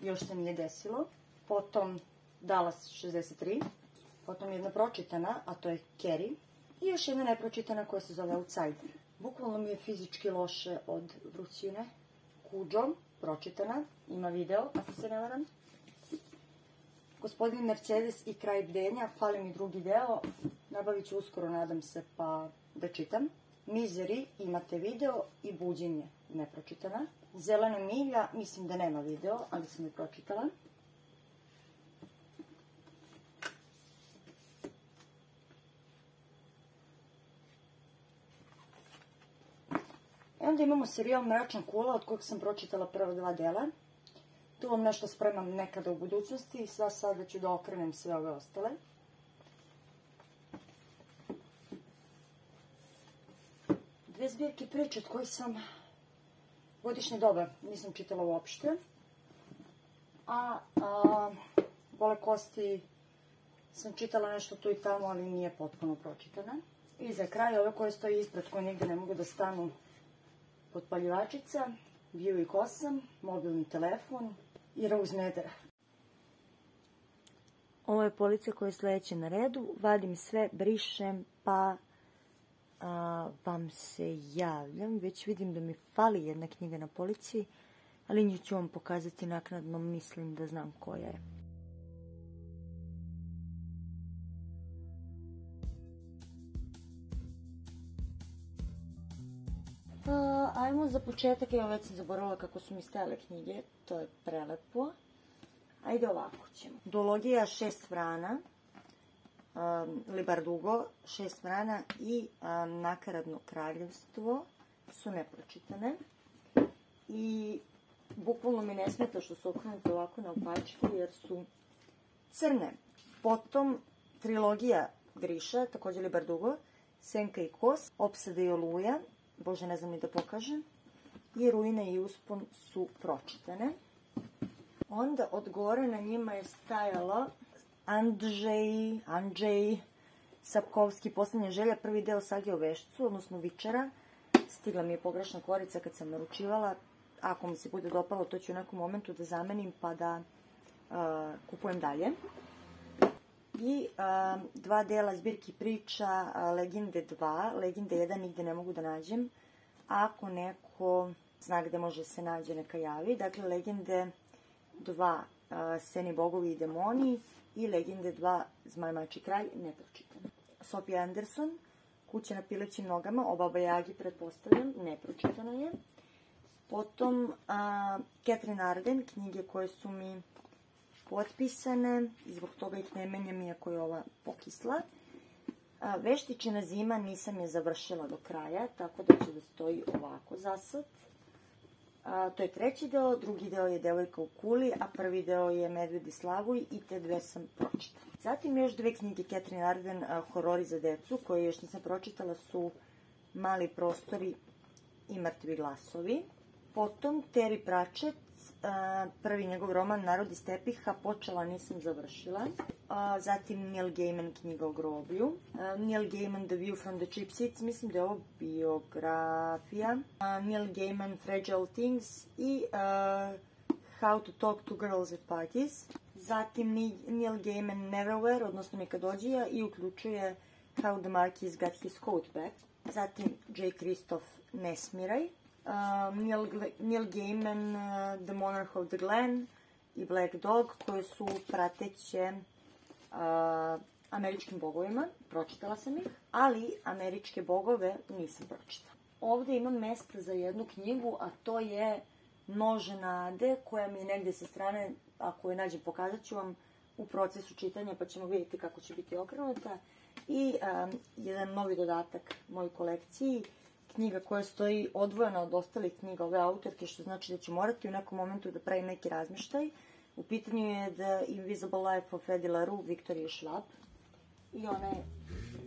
još se nije desilo. Potom Dallas 63. Potom jedna pročitana, a to je Carrie. I još jedna nepročitana koja se zove Outsider. Bukvalno mi je fizički loše od vrućine. Cujo, pročitana, ima video, ako se ne varam. Gospodin Mercedes i Kraj bdenja, fali mi drugi deo, nabavit ću uskoro, nadam se, pa da čitam. Misery, imate video, i Buđenje, nepročitana. Zelena milja, mislim da nema video, ali sam je pročitala. I onda imamo serijal Mračna kula, od kojeg sam pročitala prva 2 dela. Tu vam nešto spremam nekada u budućnosti i sada ću da okrenem sve ove ostale. Dve zbirke priče od kojih sam Godišnje doba nisam čitala uopšte. A Gole kosti sam čitala nešto tu i tamo, ali nije potpuno pročitana. I za kraj ove koje stoji ispred, koje nigde ne mogu da stanu, Potpaljivačica, Buick 8, mobilni telefon, i Rose Madder. Ovo je policija koja je sledeća na redu. Vadim sve, brišem, pa vam se javljam. Već vidim da mi fali jedna knjiga na policiji, ali nju ću vam pokazati naknadno, mislim da znam koja je. Ajmo za početak, evo već sam zaboravila kako su mi stajale knjige, to je prelepo. Ajde ovako ćemo. Duologija 6 vrana, Libardugo 6 vrana i Nakaradno kraljevstvo su nepročitane. I bukvalno mi ne smeta što su okrenute ovako na opačku jer su crne. Potom trilogija Griša, također Libardugo, Senka i Kos, Opsada i Oluja, Bože ne znam ni da pokažem, i Ruine i uspon su pročitane. Onda od gore na njima je stajalo Andrzej Sapkovski, Poslednja želja, prvi deo sage o Vešcu, odnosno Vičara. Stigla mi je pogrešna korica kad sam naručivala. Ako mi se bude dopalo, to ću u nekom momentu da zamenim pa da kupujem dalje. I 2 dela zbirki priča Legende 2. Legende 1 nigde ne mogu da nađem. Ako neko zna gde može se nađe, neka javi. Dakle, Legende 2 Seni bogovi i demoni i Legende 2 Zmaj, mač i kralj, nepročitano. Sophie Anderson, Kuća na pilećim nogama, o Baba Jagi pretpostavljam, nepročitano je. Potom Catherine Arden, knjige koje su mi potpisane, zbog toga ih ne menjam iako je ova pokisla. Veštičina zima nisam je završila do kraja, tako da će da stoji ovako za sad. To je 3. deo, drugi deo je Devojka u kuli, a prvi deo je Medved i Slavuj i te 2 sam pročitala. Zatim još 2 knjige Catherine Arden, horori za decu, koje još nisam pročitala, su Mali prostori i Mrtvi glasovi. Potom Terry Pratchett, prvi njegov roman Narod iz tepiha, počela, nisam završila. Zatim Neil Gaiman, Knjiga o groblju. Neil Gaiman, The View from the Cheap Seats, mislim da je ovo biografija. Neil Gaiman, Fragile Things i How to Talk to Girls at Parties. Zatim Neil Gaiman, Neverwhere, odnosno Mikadođija, i uključuje How the Marquis Got His Coat Back. Zatim J. Kristof, Nesmiraj. Neil Gaiman, The Monarch of the Glen i Black Dog, koje su prateće američkim bogovima. Pročitala sam ih, ali američke bogove nisam pročitala. Ovde imam mesta za jednu knjigu, a to je Nože nade, koja mi je negde sa strane, ako je nađem pokazat ću vam u procesu čitanja, pa ćemo vidjeti kako će biti okrenuta. I jedan novi dodatak mojoj kolekciji, knjiga koja stoji odvojena od ostalih knjiga ove autorke, što znači da ću morati u nekom momentu da pravim neki razmeštaj. U pitanju je The Invisible Life of Eddie LaRue, Viktorije Švab, i ona je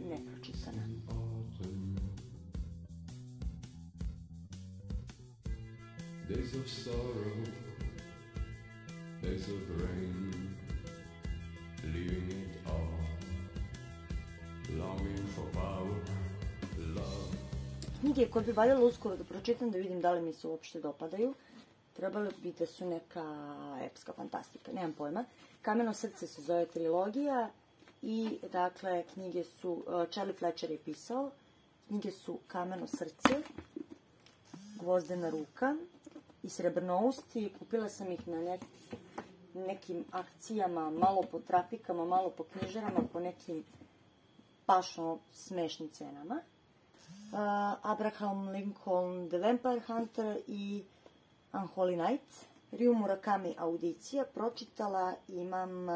nepročitana. Days of sorrow, days of rain, leaving it all, longing for power, love. Knjige koje bi valjalo uskoro da pročitam, da vidim da li mi se uopšte dopadaju. Trebalo bi da su neka epska fantastika, nemam pojma. Kameno srce se zove trilogija i, dakle, knjige su, Charlie Fletcher je pisao, knjige su Kameno srce, Gvozdena ruka i Srebrnousti. Kupila sam ih na nekim akcijama, malo po trafikama, malo po knjižarama, po nekim pašno smešnim cenama. Abraham Lincoln, The Vampire Hunter i Unholy Night. Ryu Murakami, Audicija, pročitala, imam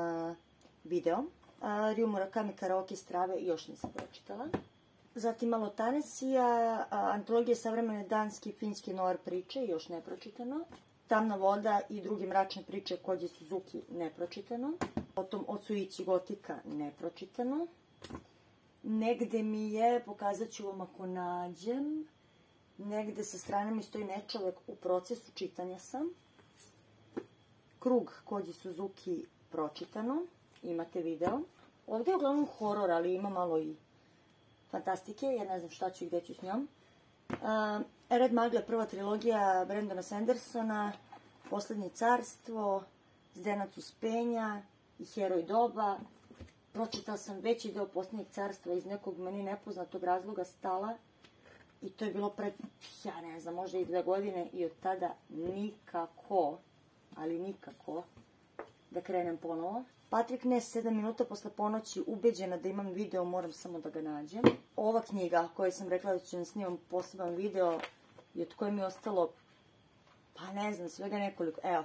video. Ryu Murakami, Karaoke strave, još nisam pročitala. Zatim malo Tanesija, antologija savremene danske i finske noir priče, još ne pročitano. Tamna voda i druge mračne priče Koji Suzuki, ne pročitano. Potom Osuići gotika, ne pročitano. Negde mi je, pokazat ću vam ako nađem, negde sa strane mi stoji Nečovek, u procesu čitanja sam. Krug Koji Suzuki, pročitano, imate video. Ovde je uglavnom horor, ali ima malo i fantastike, ja ne znam šta ću i gde ću s njom. Red Magle, prva trilogija Brendona Sandersona, Poslednje carstvo, Zdenac Uspenja i Heroj doba. Pročitala sam veći deo Posljednjeg carstva iz nekog meni nepoznatog razloga stala i to je bilo pred, ja ne znam, možda i 2 godine i od tada nikako, ali nikako, da krenem ponovo. Patrick Ness, 7 minuta posle ponoći, ubeđena da imam video, moram samo da ga nađem. Ova knjiga koju sam rekla da ću snimam poseban video i od koje mi je ostalo, pa ne znam, svega nekoliko, evo.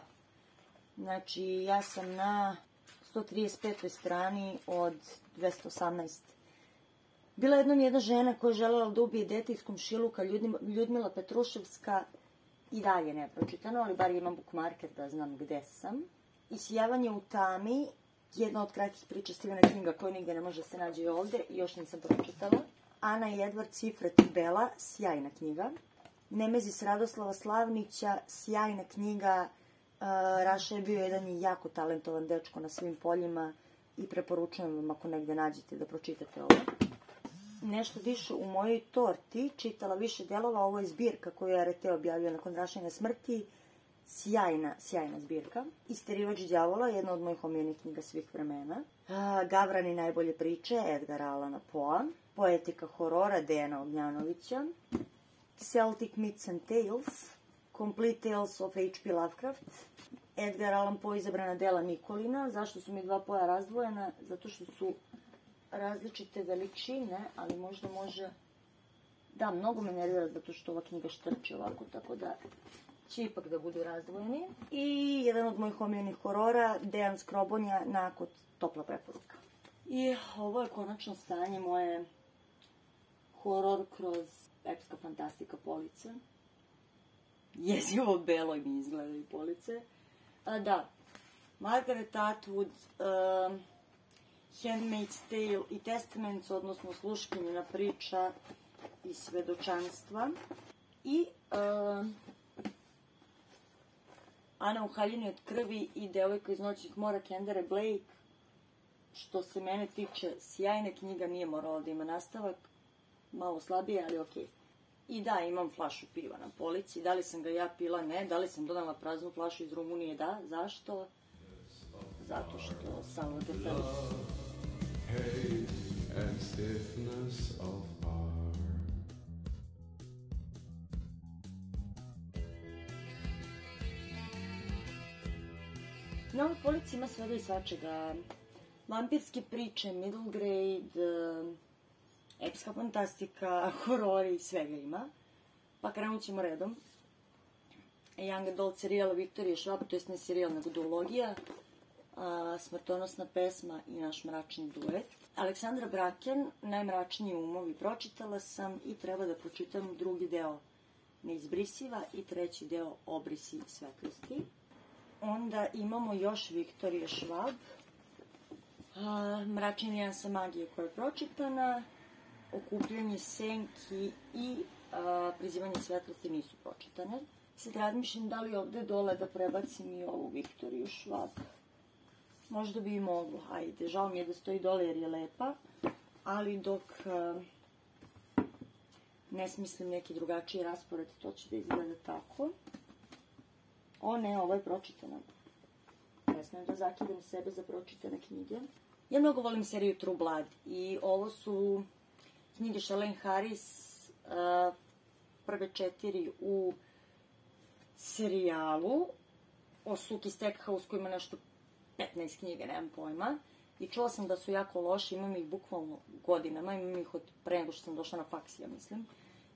Znači, ja sam na 135. strani od 218. Bila jednom jedna žena koja je želela da ubije dete iz komšiluka, Ljudmila Petruševska, i dalje nepročitano, ali bar imam bookmarker da znam gde sam. Isijavanje u tami, jedna od kratkih priča Stephena Kinga koja nigde ne može se nađe i ovde i još nisam pročitala. Ana i Edvard Cifret Bela, sjajna knjiga. Nemezis Radoslava Slavnića, sjajna knjiga. Raša je bio jedan jako talentovan dečko na svim poljima i preporučujem vam ako negde nađete da pročitate ovo. Nešto diše u mojoj torti, čitala više delova, ovo je zbirka koju je Arete objavio nakon Rašine smrti. Sjajna zbirka. Isterivač đavola, jedna od mojih omiljenih knjiga svih vremena. Gavran i najbolje priče, Edgar Allana Poe. Poetika horora, Dejana Ognjanovića. Celtic Myths and Tales. Complete Tales of H.P. Lovecraft. Edgar Allan Poe, izabrana dela Nikolina. Zašto su mi 2 Poea razdvojena? Zato što su različite veličine, ali možda može... Da, mnogo me nervira zato što ova knjiga štrči ovako, tako da će ipak da budu razdvojeni. I jedan od mojih omiljenih horora, Dejan Skrobonja, Nakot, topla preporuka. I ovo je konačno stanje moje horor kroz epska fantastika police. Jezivo belo mi izgledaju police. Da, Margaret Atwood, Handmaid's Tale i Testaments, odnosno sluškinjina priča i svedočanstva. I Ana u haljini od krvi i Devojka iz noćnih mora Kendare Blake. Što se mene tiče, sjajna knjiga, nije morala da ima nastavak. Malo slabije, ali okej. I da, imam flašu piva na polici. Da li sam ga ja pila? Ne. Da li sam donala praznu flašu iz Rumunije? Da. Zašto? Zato što Salvador Dali. Hate and stiffness of heart. Na ovoj polici ima svega i svačega. Vampirske priče, middle grade, epska fantastika, horori, svega ima. Pa krenut ćemo redom. Young Adult serijala Viktorije Švab, to jest ne serijal nego duologija. Smrtonosna pesma i naš mračni duet. Aleksandra Braken, Najmračniji umovi, pročitala sam i treba da pročitam 2. deo Neizbrisiva i 3. deo Obrisi svetlosti. Onda imamo još Viktorije Švab. Mračni nijansa magije koja je pročitana. Okupljanje senki i Prizivanje svetlosti nisu pročitane. Sad razmišljam da li ovde dole da prebacim i ovu Viktoriju Švab. Možda bi i moglo, ajde, žao mi je da stoji dole jer je lepa, ali dok ne smislim neki drugačiji raspored, to će da izgleda tako. O ne, ovo je pročitano. Ne smijem da zakidam sebe za pročitane knjige. Ja mnogo volim seriju True Blood i ovo su knjige Charlaine Harris, prve 4 u serijalu o Suki Stackhouse koji ima nešto 15 knjiga, nemam pojma. I čula sam da su jako loši, imam ih bukvalno godinama, imam ih od pre nego što sam došla na faks, ja mislim.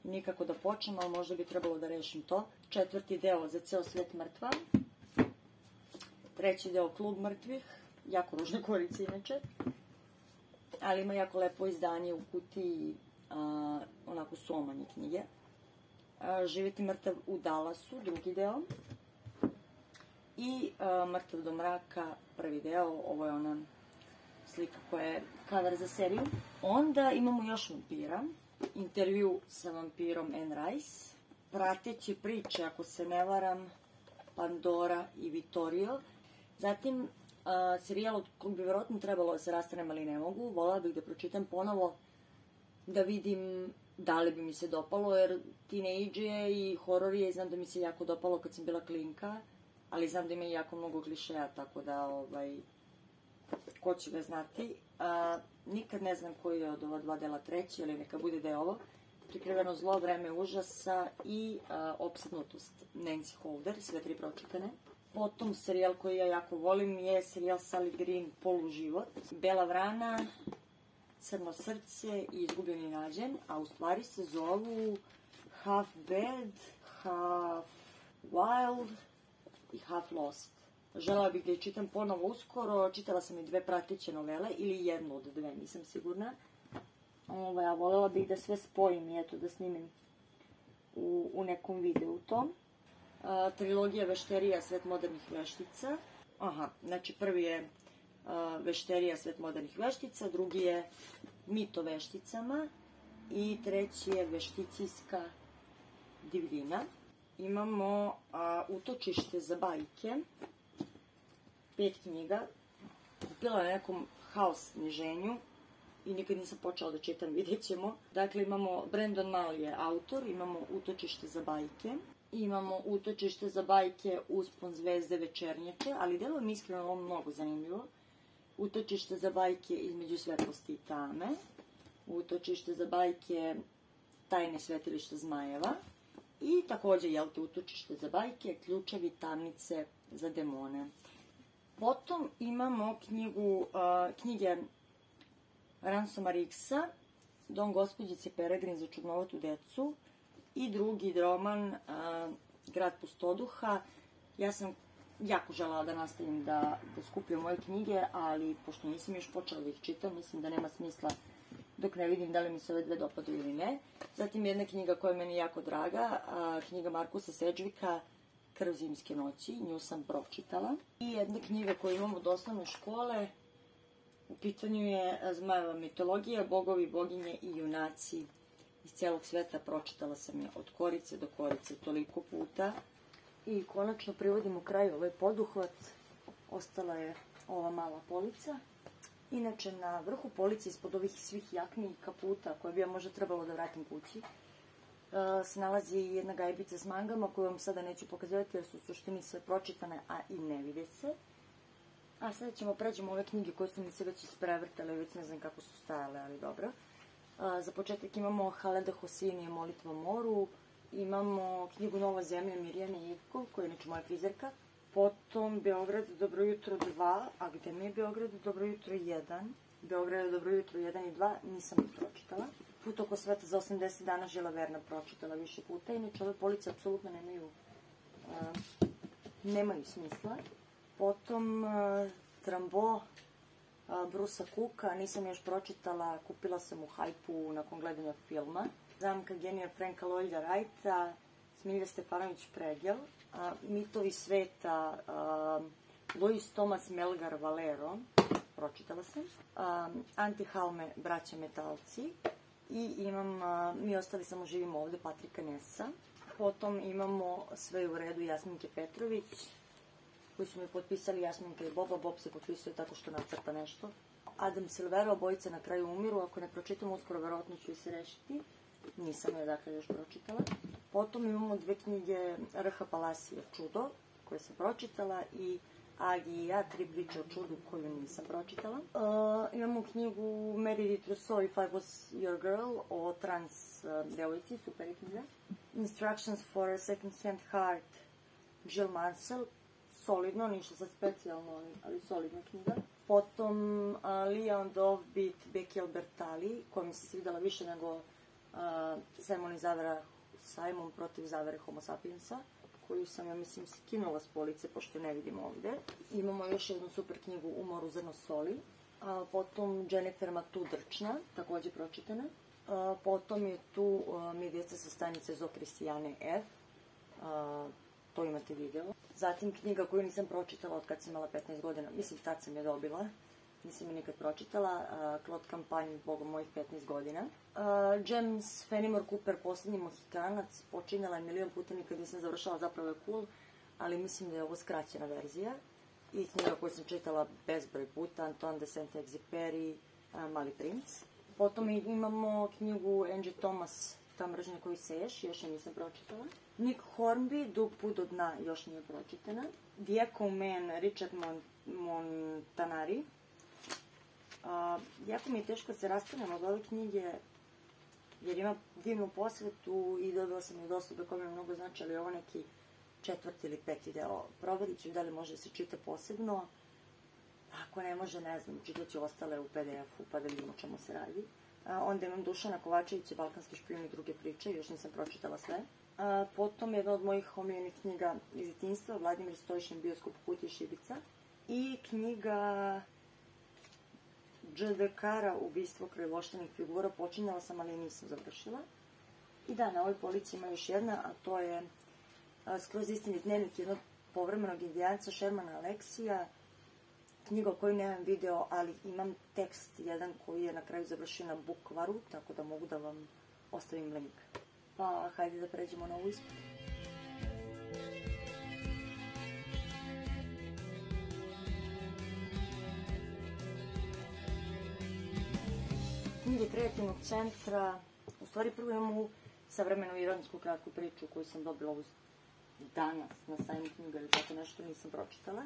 I nikako da počnem, ali možda bi trebalo da rešim to. 4. deo Za ceo svet mrtva. 3. deo Klub mrtvih, jako ružne korice inače. Ali ima jako lepo izdanje u kutiji, onako somanje knjige. Živjeti mrtav u Dallasu, 2. deo. I Mrtav do mraka, 1. deo, ovo je ona slika koja je cover za seriju. Onda imamo još vampira, intervju sa vampirom Anne Rice, prateće priče, ako se ne varam, Pandora i Vittorio. Zatim serijal od kog bi vjerojatno trebalo da se rastanem, ali ne mogu. Volela bih da pročitam ponovo, da vidim da li bi mi se dopalo, jer tinejdže i horor je, znam da mi se jako dopalo kad sam bila klinka, ali znam da ima jako mnogo klišeja, tako da, ko će ga znati. Nikad ne znam koji je od ova dva dela treći, ali neka bude da je ovo. Prikriveno zlo, vreme užasa i Opsednutost, Nancy Holder, sve tri pročitane. Potom serijal koji ja jako volim je serijal Sally Green, Poluživot, Bela vrana, Crno srce i Izgubljeni nađen, a u stvari se zovu Half Bad, Half Wild i Half Lost. Želela bih da je čitam ponovo uskoro, čitala sam i 2 prateće novele, ili jednu od 2, nisam sigurna. A voljela bih da sve spojim i eto da snimim u nekom videu to. Trilogija Vešterija, Svet modernih veštica. Znači prvi je Vešterija, Svet modernih veštica, drugi je Mit o vešticama i treći je Vešticijska divljina. Imamo Utočište za bajke, 5 knjiga. Kupila na nekom haos sniženju i nikad nisam počela da čitam, vidjet ćemo. Dakle, imamo Brandon Mall je autor, imamo Utočište za bajke, imamo Utočište za bajke, Uspon zvezde, Večernjače, ali deluje mi iskreno ovo mnogo zanimljivo. Utočište za bajke, Između svetlosti i tame, Utočište za bajke, Tajne svetilišta zmajeva i takođe, Utočište za bajke, Ključevi tamnice za demone. Potom imamo knjige Ransoma Riggsa, Dom gospođice Peregrin za čudnovatu decu i drugi roman Grad pustoduha. Ja sam jako želela da nastavim da skupljam moje knjige, ali pošto nisam još počela da ih čitam, mislim da nema smisla dok ne vidim da li mi se ove 2 dopadaju ili ne. Zatim jedna knjiga koja je meni jako draga, knjiga Markusa Sedžvika, Krv zimske noći, nju sam pročitala. I jedna knjiga koju imam od osnovne škole, u pitanju je Zmajeva mitologija, bogovi, boginje i junaci iz celog sveta. Pročitala sam je od korice do korice toliko puta. I konačno privodim u kraju ovaj poduhvat. Ostala je ova mala polica. Inače, na vrhu police, ispod ovih svih jakni i kaputa, koje bi ja možda trebalo da vratim kući, se nalazi jedna gajbica s mangama koju vam sada neću pokazati jer su u suštini sve pročitane, a i ne vide se. A sada ćemo pređemo ove knjige koje su mi se već isprevrtale, već ne znam kako su stajale, ali dobro. Za početak imamo Haleda Hoseinija, Molitva o moru, imamo knjigu Nova zemlja Mirjane Ivkov, koja je inače moja frizerka. Potom Beograd, Dobro jutro 2, a gde mi je Beograd, Dobro jutro 1? Beograd, Dobro jutro 1 i 2, nisam ih pročitala. Put oko sveta za 80 dana, Žila Verna, pročitala više puta. Inače, ove police apsolutno nemaju smisla. Potom Trambo, Brusa Cooka, nisam još pročitala, kupila sam u hajpu nakon gledanja filma. Zamka genija Franka Lloyda Wrighta, Smilja Stefanović Pregel, Mitovi sveta, Luis Thomas Melgar Valero, pročitala sam, Anti Halme, Braća metalci, i imam Mi ostali samo živimo ovde, Patrika Nessa. Potom imamo Sve u redu, Jasminke Petrović, koji su mi potpisali Jasminka i Boba. Bob se potpisuje tako što nacrta nešto. Adam Silvero, Obojice na kraju umiru, ako ne pročitam uskoro, verovatno ću i se rešiti. Nisam je dakle još pročitala. Potom imamo 2 knjige R.H. Palasija, Čudo, koje sam pročitala, i Agi i ja, 3 priče o čudu, koju nisam pročitala. Imamo knjigu Meredith Rousseau, If I Was Your Girl, o trans devojci, super je knjiga. Instructions for a Second Hand Heart, Jill Mansell, solidno, ništa sad specijalno, ali solidna knjiga. Potom Leon Dovbeat, Becky Albertalli, koja mi se svidela više nego Simon protiv zavere Homo sapiensa, koju sam, ja mislim, skinula s police, pošto ne vidim ovde. Imamo još jednu super knjigu Umor u zrno soli. Potom Jennifer Matu Drčna, takođe pročitana. Potom je tu Mi djeca sa stanice Zo Kristijane F. To imate video. Zatim knjiga koju nisam pročitala od kad sam imala 15 godina, mislim tad sam je dobila, nisam je nikad pročitala, Claude Campagne, bogom mojih 15 godina. James Fenimore Cooper, Poslednji mohikanac, počinjala je milion puta, nikad nisam završala, zapravo je cool, ali mislim da je ovo skraćena verzija. I knjiga koju sam čitala bezbroj puta, Antoine de Saint-Exupéry, Mali princ. Potom imamo knjigu Angie Thomas, Ta mržnja koju seješ, još je nisam pročitala. Nick Hornby, Dug put do dna, još nije pročitana. The Echo Man, Richard Montanari. Jako mi je teško da se rastavljam od ove knjige, jer ima divnu posvetu i dobila sam od osobe koja mi mnogo znači, ali ovo neki 4. ili 5. deo. Proverit ću da li može da se čita posebno. Ako ne može, ne znam, čitat ću ostale u PDF-u pa da vidimo o čemu se radi. Onda imam Dušana Kovačevića, Balkanski špijun i druge priče, još nisam pročitala sve. Potom jedna od mojih omiljenih knjiga iz djetinjstva, Vladimir Stojišin, Bioskop Kutije Šibica. I knjiga Džedekara, Ubistvo kraj figura, počinjala sam, ali nisam završila. I da, na ovoj polici ima još jedna, a to je Skroz istinit dnevnik jednog povremenog indijanca Shermana Aleksija. Knjiga o kojoj nemam video, ali imam tekst jedan koji je na kraju završio na Bukvaru, tako da mogu da vam ostavim link. Pa, hajde da pređemo na ovu ispod. Knjige Kreativnog centra, u stvari prvo imam savremenu ironsku kratku priču koju sam dobila ovu danas na sajmu knjiga ili tako nešto, nisam pročitala.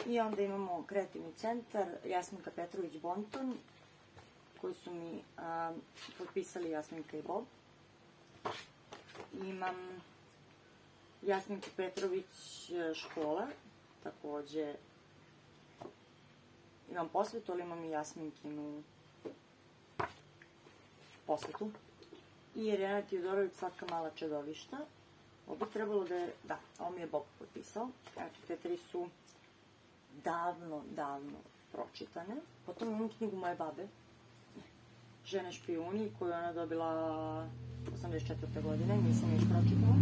I onda imamo Kreativni centar, Jasminka Petrović-Bonton, koji su mi potpisali Jasminka i Bob. Imam Jasminku Petrović škola, takođe imam posvetu, ali imam i Jasminkinu posvetu. I Irena Tijodorović, Slatka mala čedovišta. Ovo bi trebalo da je, da, ovo mi je Bob potpisao. Znači, te tri su davno pročitane. Potom imam knjigu moje babe, Žene špijuni, koju je ona dobila 84. godine, nisam još pročitala.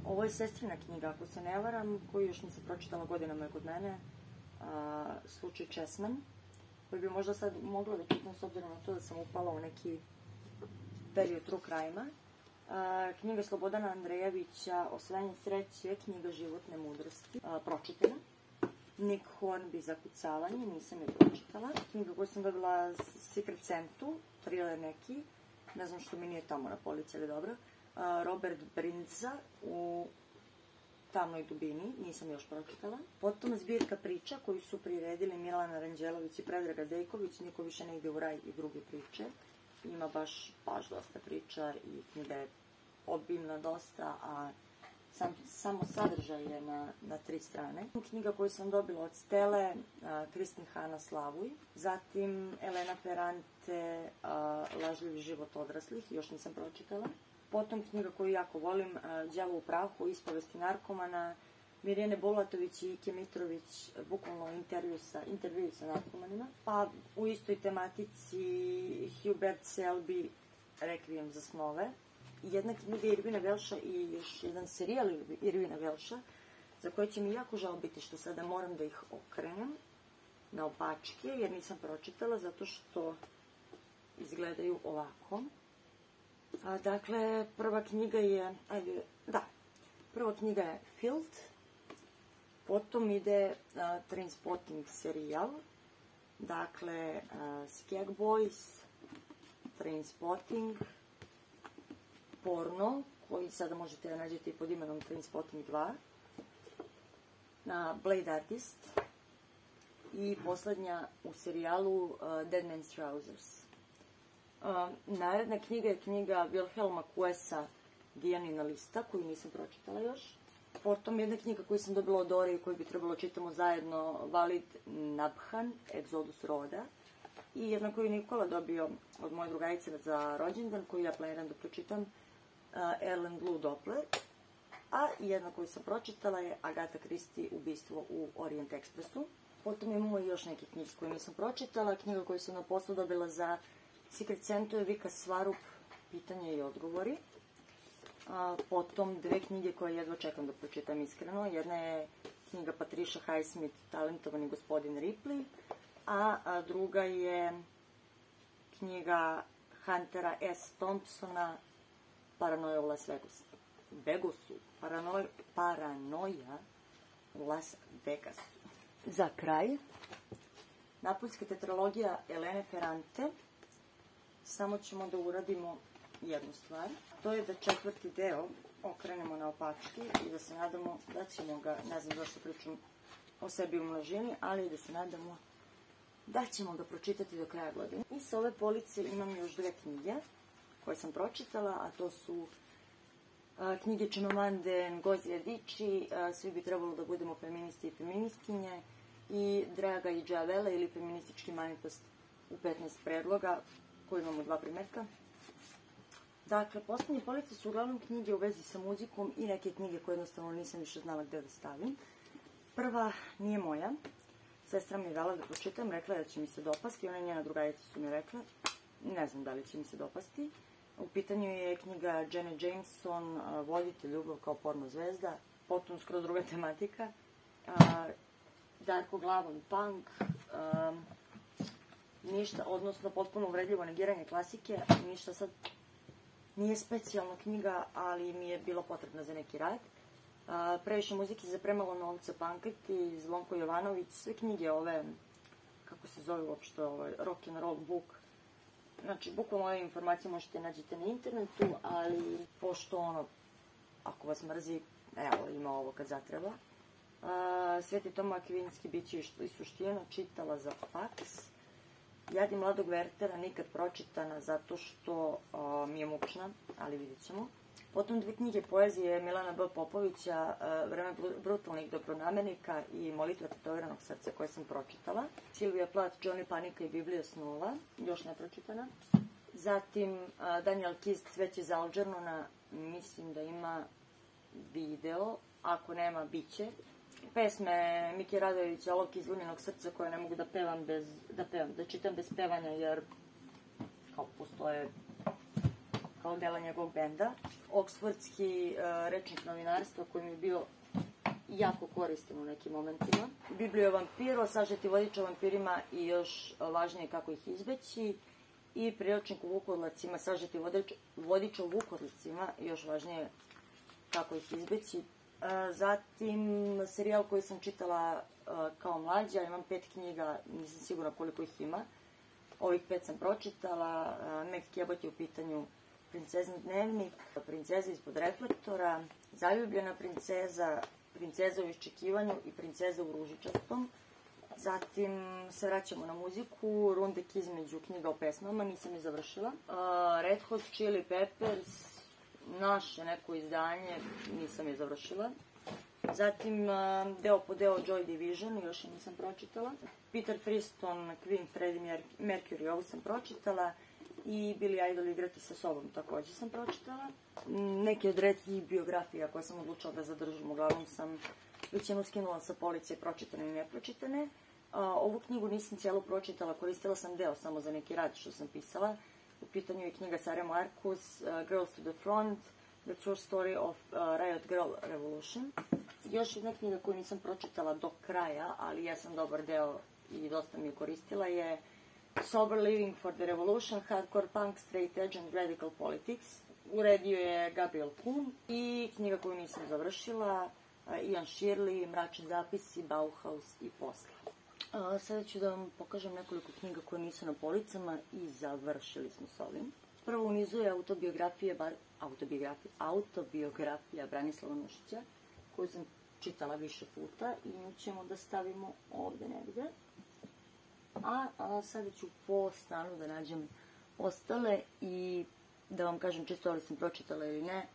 Ovo je sestrina knjiga, ako se ne varam, koju još nisam pročitala, godinama je kod mene, slučaj Česman, koji bi možda sad mogla da čitam s obzirom na to da sam upala u neki period true crime-a. Knjiga Slobodana Andrejevića, Osvajanje sreće, knjiga životne mudrosti, pročitana. Nick Hornby, Zakucavanje, nisam je pročitala. Knjiga koju sam dobila Secret Sentu, thriller neki, ne znam što mi nije tamo na polici, ali dobro. Robert Brindza, U tamnoj dubini, nisam još pročitala. Potom zbirka priča koju su priredili Milana Ranđelović i Predraga Dejković, Niko više ne ide u raj i druge priče. Ima baš dosta priča i knjiga je obimna dosta, a samo sadržaj je na 3 strane. Knjiga koju sam dobila od Stele, Kristin Hana Slavuj. Zatim Elena Ferrante, Lažljivi život odraslih, još nisam pročitala. Potom knjiga koju jako volim, Đavo u prahu, Ispovesti narkomana, Mirjane Bulatović i Ike Mitrović, bukvalno intervju sa narkomanima. Pa u istoj tematici Hubert Selby, Rekvijem za snove. Jedna knjiga Irvina Velša i još jedan serijal Irvina Velša, za koje će mi jako žao biti što sada moram da ih okrenem na opačke, jer nisam pročitala, zato što izgledaju ovako. Dakle, prva knjiga je Filth, potom ide Trainspotting serijal, dakle, Skag Boys, Trainspotting, porno, koji sada možete da nađete i pod imenom Trainspotting 2, na Blade Artist i poslednja u serijalu Dead Man's Trousers. Naredna knjiga je knjiga Wilhelma Kuesa, Dijanina lista, koju nisam pročitala još. Potom jedna knjiga koju sam dobila od Ore i koju bi trebalo čitamo zajedno, Valid Nabhan, Egzodus roda. I jedna koju Nikola dobio od moje drugarice za rođendan, koju ja planiram da pročitam, Erland Blue Doppler. A jedna koju sam pročitala je Agatha Christie, Ubistvo u Orient Expressu. Potom imamo i još neke knjige koje nisam pročitala. Knjiga koju sam na poslu dobila za Secret Centu je Vika Svarup, Pitanje i odgovori. Potom 2 knjige koje jedva čekam da pročitam iskreno. Jedna je knjiga Patricia Highsmith, Talentovani gospodin Ripley, a druga je knjiga Huntera S. Thompsona, Paranoja u Las Vegasu. Paranoja u Las Vegasu. Za kraj, Napoljska tetralogija Elene Ferrante. Samo ćemo da uradimo jednu stvar. To je da 4. deo okrenemo na opačke i da se nadamo da ćemo ga, ne znam zašto pričam o sebi u množini, ali da se nadamo da ćemo ga pročitati do kraja godine. I sa ove police imam još 2 knjige koje sam pročitala, a to su knjige Chimamande Ngozi Adichie, Svi bi trebalo da budemo feministi i feministkinje, i Draga i Džavele ili feministički manifest u 15 predloga, koji imamo 2 primerka. Dakle, poslednje police su uglavnom knjige u vezi sa muzikom i neke knjige koje jednostavno nisam više znala gde da stavim. Prva nije moja. Sestra mi je dala da pročitam, rekla je da će mi se dopasti, ona i njena drugarica su mi rekla. Ne znam da li će mi se dopasti. U pitanju je knjiga Jenny Jameson, Vodite ljubav kao porno zvezda, potom skroz druga tematika. Darko Glavan, punk, ništa, odnosno potpuno uvredljivo negiranje klasike, ništa sad nije specijalna knjiga, ali mi je bila potrebna za neki rad. Previše muzike za premalo novca, Panketi, Zvonko Jovanović, sve knjige ove, kako se zove uopšte, rock and roll book. Znači, bukvalno ove informacije možete nađete na internetu, ali pošto ako vas mrzi, evo, ima ovo kad zatreba. Sveti Toma Akvinski, Biće i suština, čitala za faks. Jadi mladog Wertera, nikad pročitana zato što mi je mučna, ali vidjet ćemo. Potom 2 knjige poezije Milana B. Popovića, Vreme brutalnih dobronamernika i Molitva tetoviranog srca, koje sam pročitala. Silvija Plath, Johnny Panika i Biblija snova, još ne pročitana. Zatim Daniel Kist, Cveće za Algernona, mislim da ima video, ako nema, bit će. Pesme Mike Radojevića, Olovke iz lunjenog srca, koje ne mogu da čitam bez pevanja, jer kao postoje kao dela njegovog benda. Oksfordski rečnik novinarstva, koji mi je bio jako koristan u nekim momentima. Biblija o vampiru, sažeti vodič o vampirima i još važnije kako ih izbeći. I priručnik u vukodlacima, sažeti vodič o vukodlacima i još važnije kako ih izbeći. Zatim, serijal koji sam čitala kao mlađa, imam 5 knjiga, nisam sigurna koliko ih ima. Ovih 5 sam pročitala. Meg Cabot je u pitanju Princezin dnevnik, Princeza ispod reflektora, Zaljubljena princeza, Princeza u iščekivanju i Princeza u ružičastom. Zatim se vraćamo na muziku, Rundek između knjiga o pesmama, nisam je završila. Red Hot Chili Peppers, naše neko izdanje, nisam je završila. Zatim deo po deo Joy Division, još je nisam pročitala. Peter Friston, Queen, Freddie Mercury, ovu sam pročitala. I Billy Idol, Igrati sa sobom, takođe sam pročitala. Neke od retkih biografija koje sam odlučila da zadržim, uglavnom sam već jednu skinula sa police, pročitane i nepročitane. Ovu knjigu nisam cijelu pročitala, koristila sam deo samo za neki rad što sam pisala. U pitanju je knjiga Sare Markus, Girls to the Front, The True Story of Riot Girl Revolution. Još jedna knjiga koju nisam pročitala do kraja, ali ja sam dobar deo i dosta mi je koristila, je Sober Living for the Revolution, Hardcore Punk, Straight Edge and Radical Politics. Uredio je Gabriel Kuhn. I knjiga koju nisam završila, Ian Shirley, Mračni zapisi, Bauhaus i Posla. Sada ću da vam pokažem nekoliko knjiga koje nisu na policama i završili smo s ovim. Prvo u nizu je autobiografija Branislava Nušića, koju sam čitala više puta i nju ćemo da stavimo ovde negde. A sada ću po stanu da nađem ostale i da vam kažem čisto ali sam pročitala ili ne,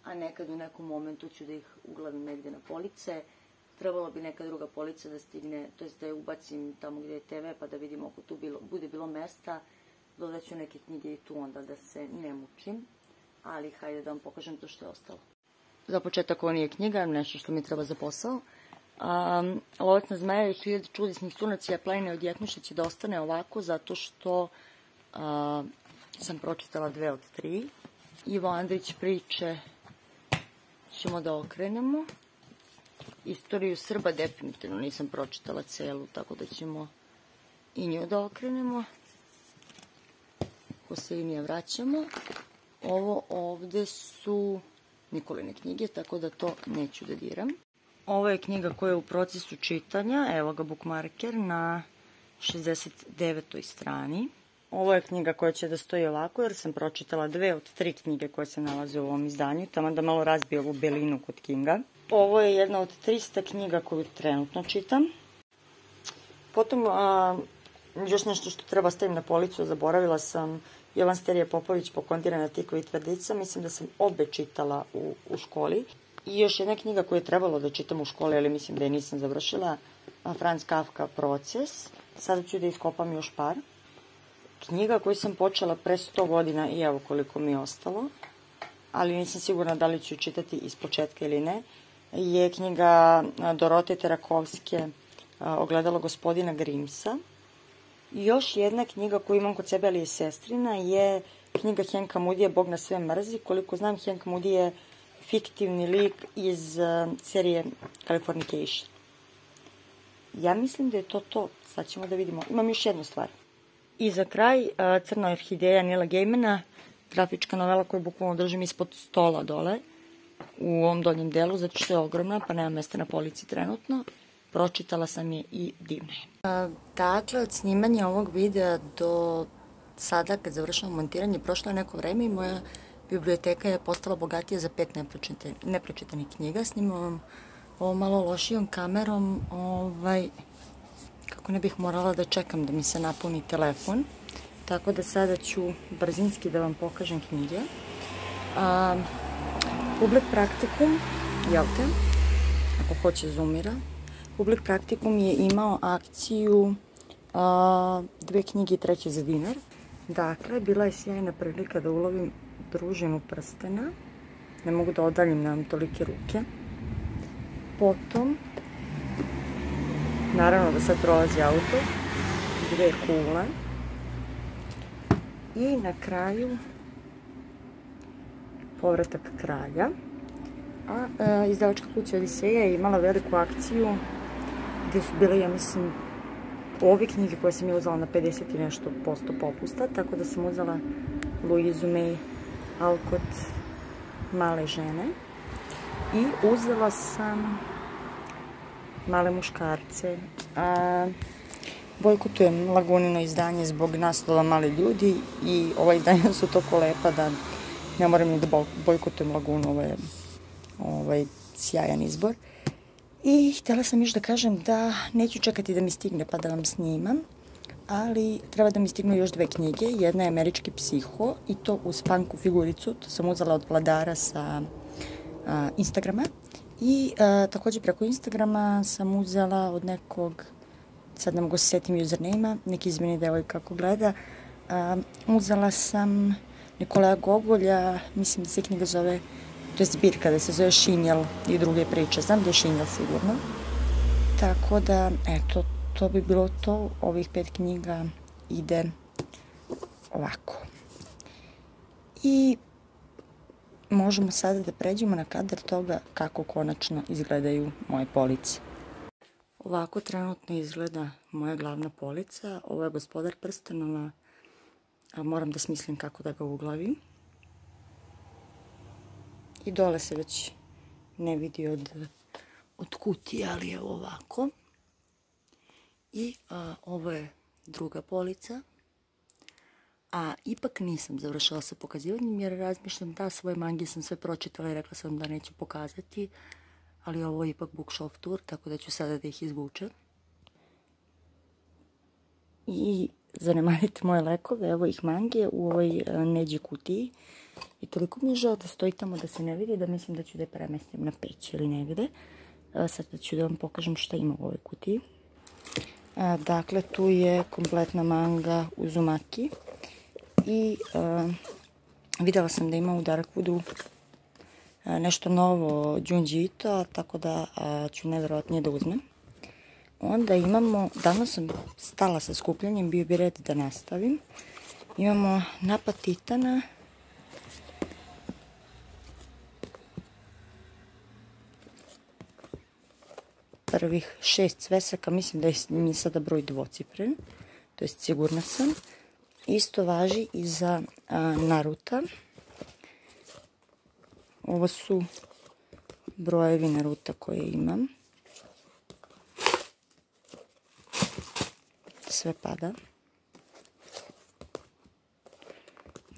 a nekad u nekom momentu ću da ih uglavim negde na police. Trebalo bi neka druga polica da stigne, to jest da je ubacim tamo gde je TV pa da vidimo ako tu bude bilo mesta. Dodat ću neke knjige i tu onda da se ne mučim, ali hajde da vam pokažem to što je ostalo. Za početak ovo nije knjiga, nešto što mi treba za posao. Lovac na zmaja i 1000 čudesnih sunacija Planine odjeknuše će da ostane ovako zato što sam pročitala 2 od 3. Ivo Andrić priče ćemo da okrenemo. Istoriju Srba definitivno nisam pročitala celu, tako da ćemo i nju da okrenemo. Hoselinija vraćamo. Ovo ovde su Nikoline knjige, tako da to neću da diram. Ovo je knjiga koja je u procesu čitanja, evo ga bookmarker na 69. strani. Ovo je knjiga koja će da stoji ovako, jer sam pročitala 2 od 3 knjige koje se nalaze u ovom izdanju, tamo da malo razbije ovu belinu kod Kinga. Ovo je jedna od 300 knjiga koju trenutno čitam. Potom, još nešto što treba stavim na policu, zaboravila sam Jovan Sterije Popović Pokondirana Tikva i Tvrdica, mislim da sam obe čitala u školi. I još jedna knjiga koju je trebalo da čitam u školi, ali mislim da je nisam završila, Franz Kafka Proces. Sada ću da iskopam još par. Knjiga koju sam počela pre 100 godina i evo koliko mi je ostalo, ali nisam sigurna da li ću čitati iz početka ili ne, je knjiga Dorote Terakovske Ogledalo gospodina Grimsa. I još jedna knjiga koju imam kod sebe, ali je sestrina, je knjiga Henka Moodya Bog nas sve mrzi. Koliko znam, Henk Moody je fiktivni lik iz serije Californication. Ja mislim da je to to. Sad ćemo da vidimo. Imam još jednu stvar. I za kraj, Crna orhideja Neila Gaimana, grafička novela koju bukvalno držim ispod stola dole, u ovom donjem delu, zato što je ogromna, pa nema mesta na polici trenutno. Pročitala sam je i divna je. Dakle, od snimanja ovog videa do sada, kad završavam montiranje, prošlo je neko vreme i moja biblioteka je postala bogatija za 5 nepročitanih knjiga. Snimam ovom malo lošijom kamerom, kako ne bih morala da čekam da mi se napuni telefon. Tako da sada ću brzinski da vam pokažem knjige. Public Practicum, jel te, ako hoće zoomira. Public Practicum je imao akciju 2 knjige i 3 za dinar. Dakle, bila je sjajna prilika da ulovim družinu prstena. Ne mogu da odaljim, nemam tolike ruke. Potom, naravno da sad prolazi auto, 2 kule. I na kraju Povratak kralja. A izdavačka kuća Odiseja je imala veliku akciju gdje su bile, ja mislim, ove knjige koje sam je uzela na 50 i nešto posto popusta, tako da sam uzela Louisu May Alcott Male žene i uzela sam Male muškarce. Bojkotujem Lagunino izdanje zbog naslova Mali ljudi i ova izdanja su toliko lepa da ne moram ni da bojkotujem Lagunu, ovo je sjajan izbor. I htjela sam još da kažem da neću čekati da mi stigne pa da vam snimam, ali treba da mi stignu još 2 knjige. Jedna je Američki psiho i to uz punku figuricu, to sam uzela od Vladara sa Instagrama. I također preko Instagrama sam uzela od nekog, sad ne mogu se setim username-a, neki izmeni devojka kako gleda, uzela sam Nikolaja Gogolja, mislim da se knjiga zove, to je zbirka da se zove Šinjel i druge priče, znam da je Šinjel sigurno. Tako da, eto, to bi bilo to, ovih 5 knjiga ide ovako. I možemo sada da pređemo na kadar toga kako konačno izgledaju moje police. Ovako trenutno izgleda moja glavna polica. Ovo je Gospodar prstenova, a moram da smislim kako da ga uglavim. I dole se već ne vidi od kutije, ali je ovako. I ovo je druga polica. A ipak nisam završila sa pokazivanjem jer razmišljam da svoje mangije sam sve pročitala i rekla sam da neću pokazati. Ali ovo je ipak bookshelf tour, tako da ću sada da ih izvučem. I zanemarite moje lekove, evo ih mangije u ovoj neđi kutiji. I toliko mi je žao da stoji tamo da se ne vidi, da mislim da ću da je premestim na peć ili negde. Sada ću da vam pokažem šta ima u ovoj kutiji. Dakle, tu je kompletna manga Uzumaki. I videla sam da ima u Darkwoodu nešto novo Junji Ito, tako da ću nevjerojatnije da uzmem. Onda imamo, danas sam stala sa skupljanjem, bio bi red da nastavim. Imamo Napad Titana. Prvih 6 cvesaka, mislim da mi je sada broj dvocifren, to jest sigurna sam. Isto važi i za Naruta. Ovo su brojevi Naruta koje imam. Sve pada.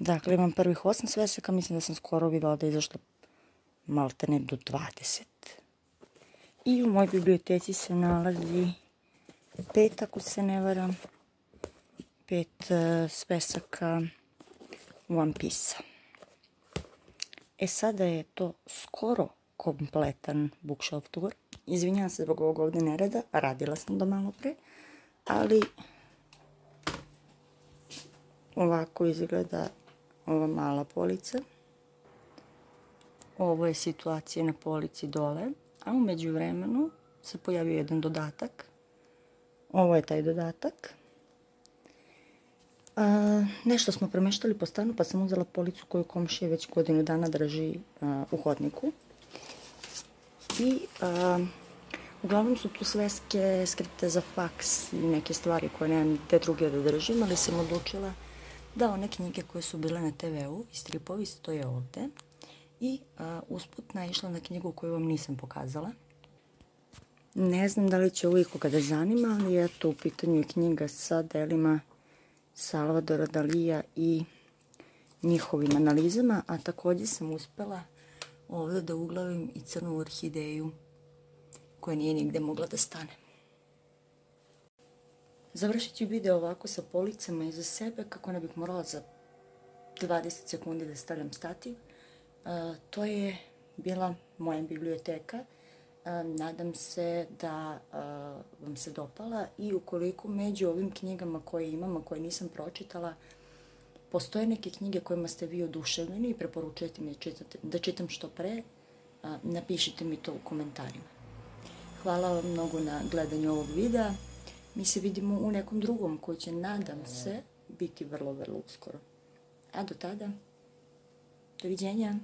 Dakle, imam prvih 8 svesaka, mislim da sam skoro videla da je izašla maltene do 20. I u mojoj biblioteci se nalazi 5, ako se ne varam, 5 svesaka One Piece-a. Sada je to skoro kompletan bookshelf tour. Izvinjavam se zbog ovog ovde nereda, radila sam do malo pre, ali ovako izgleda ova mala polica. Ovo je situacija na polici dole, a u međuvremenu se pojavio jedan dodatak. Ovo je taj dodatak. Nešto smo premeštali po stanu, pa sam uzela policu koju komšija već godinu dana drži u hodniku. I uglavnom su tu sveske skripte za faks i neke stvari koje nemam gde druge da držim, ali sam odlučila da one knjige koje su bile na TV-u i stripovi stoje ovde. I usput naišla na knjigu koju vam nisam pokazala. Ne znam da li će ovo ikoga da zanima, ali eto, u pitanju je knjiga sa delima Salvadora Dalija i njihovim analizama, a takođe sam uspela ovde da uglavim i crnu orhideju koja nije nigde mogla da stane. Završit ću video ovako sa policama iza sebe kako ne bih morala za 20 sekundi da stavljam stativ. To je bila moja biblioteka. Nadam se da vam se dopala i ukoliko među ovim knjigama koje imam, a koje nisam pročitala, postoje neke knjige kojima ste vi oduševljeni i preporučujete mi da čitam što pre, napišite mi to u komentarima. Hvala vam mnogo na gledanju ovog videa. Mi se vidimo u nekom drugom koji će, nadam se, biti vrlo, vrlo uskoro. A do tada, doviđenja!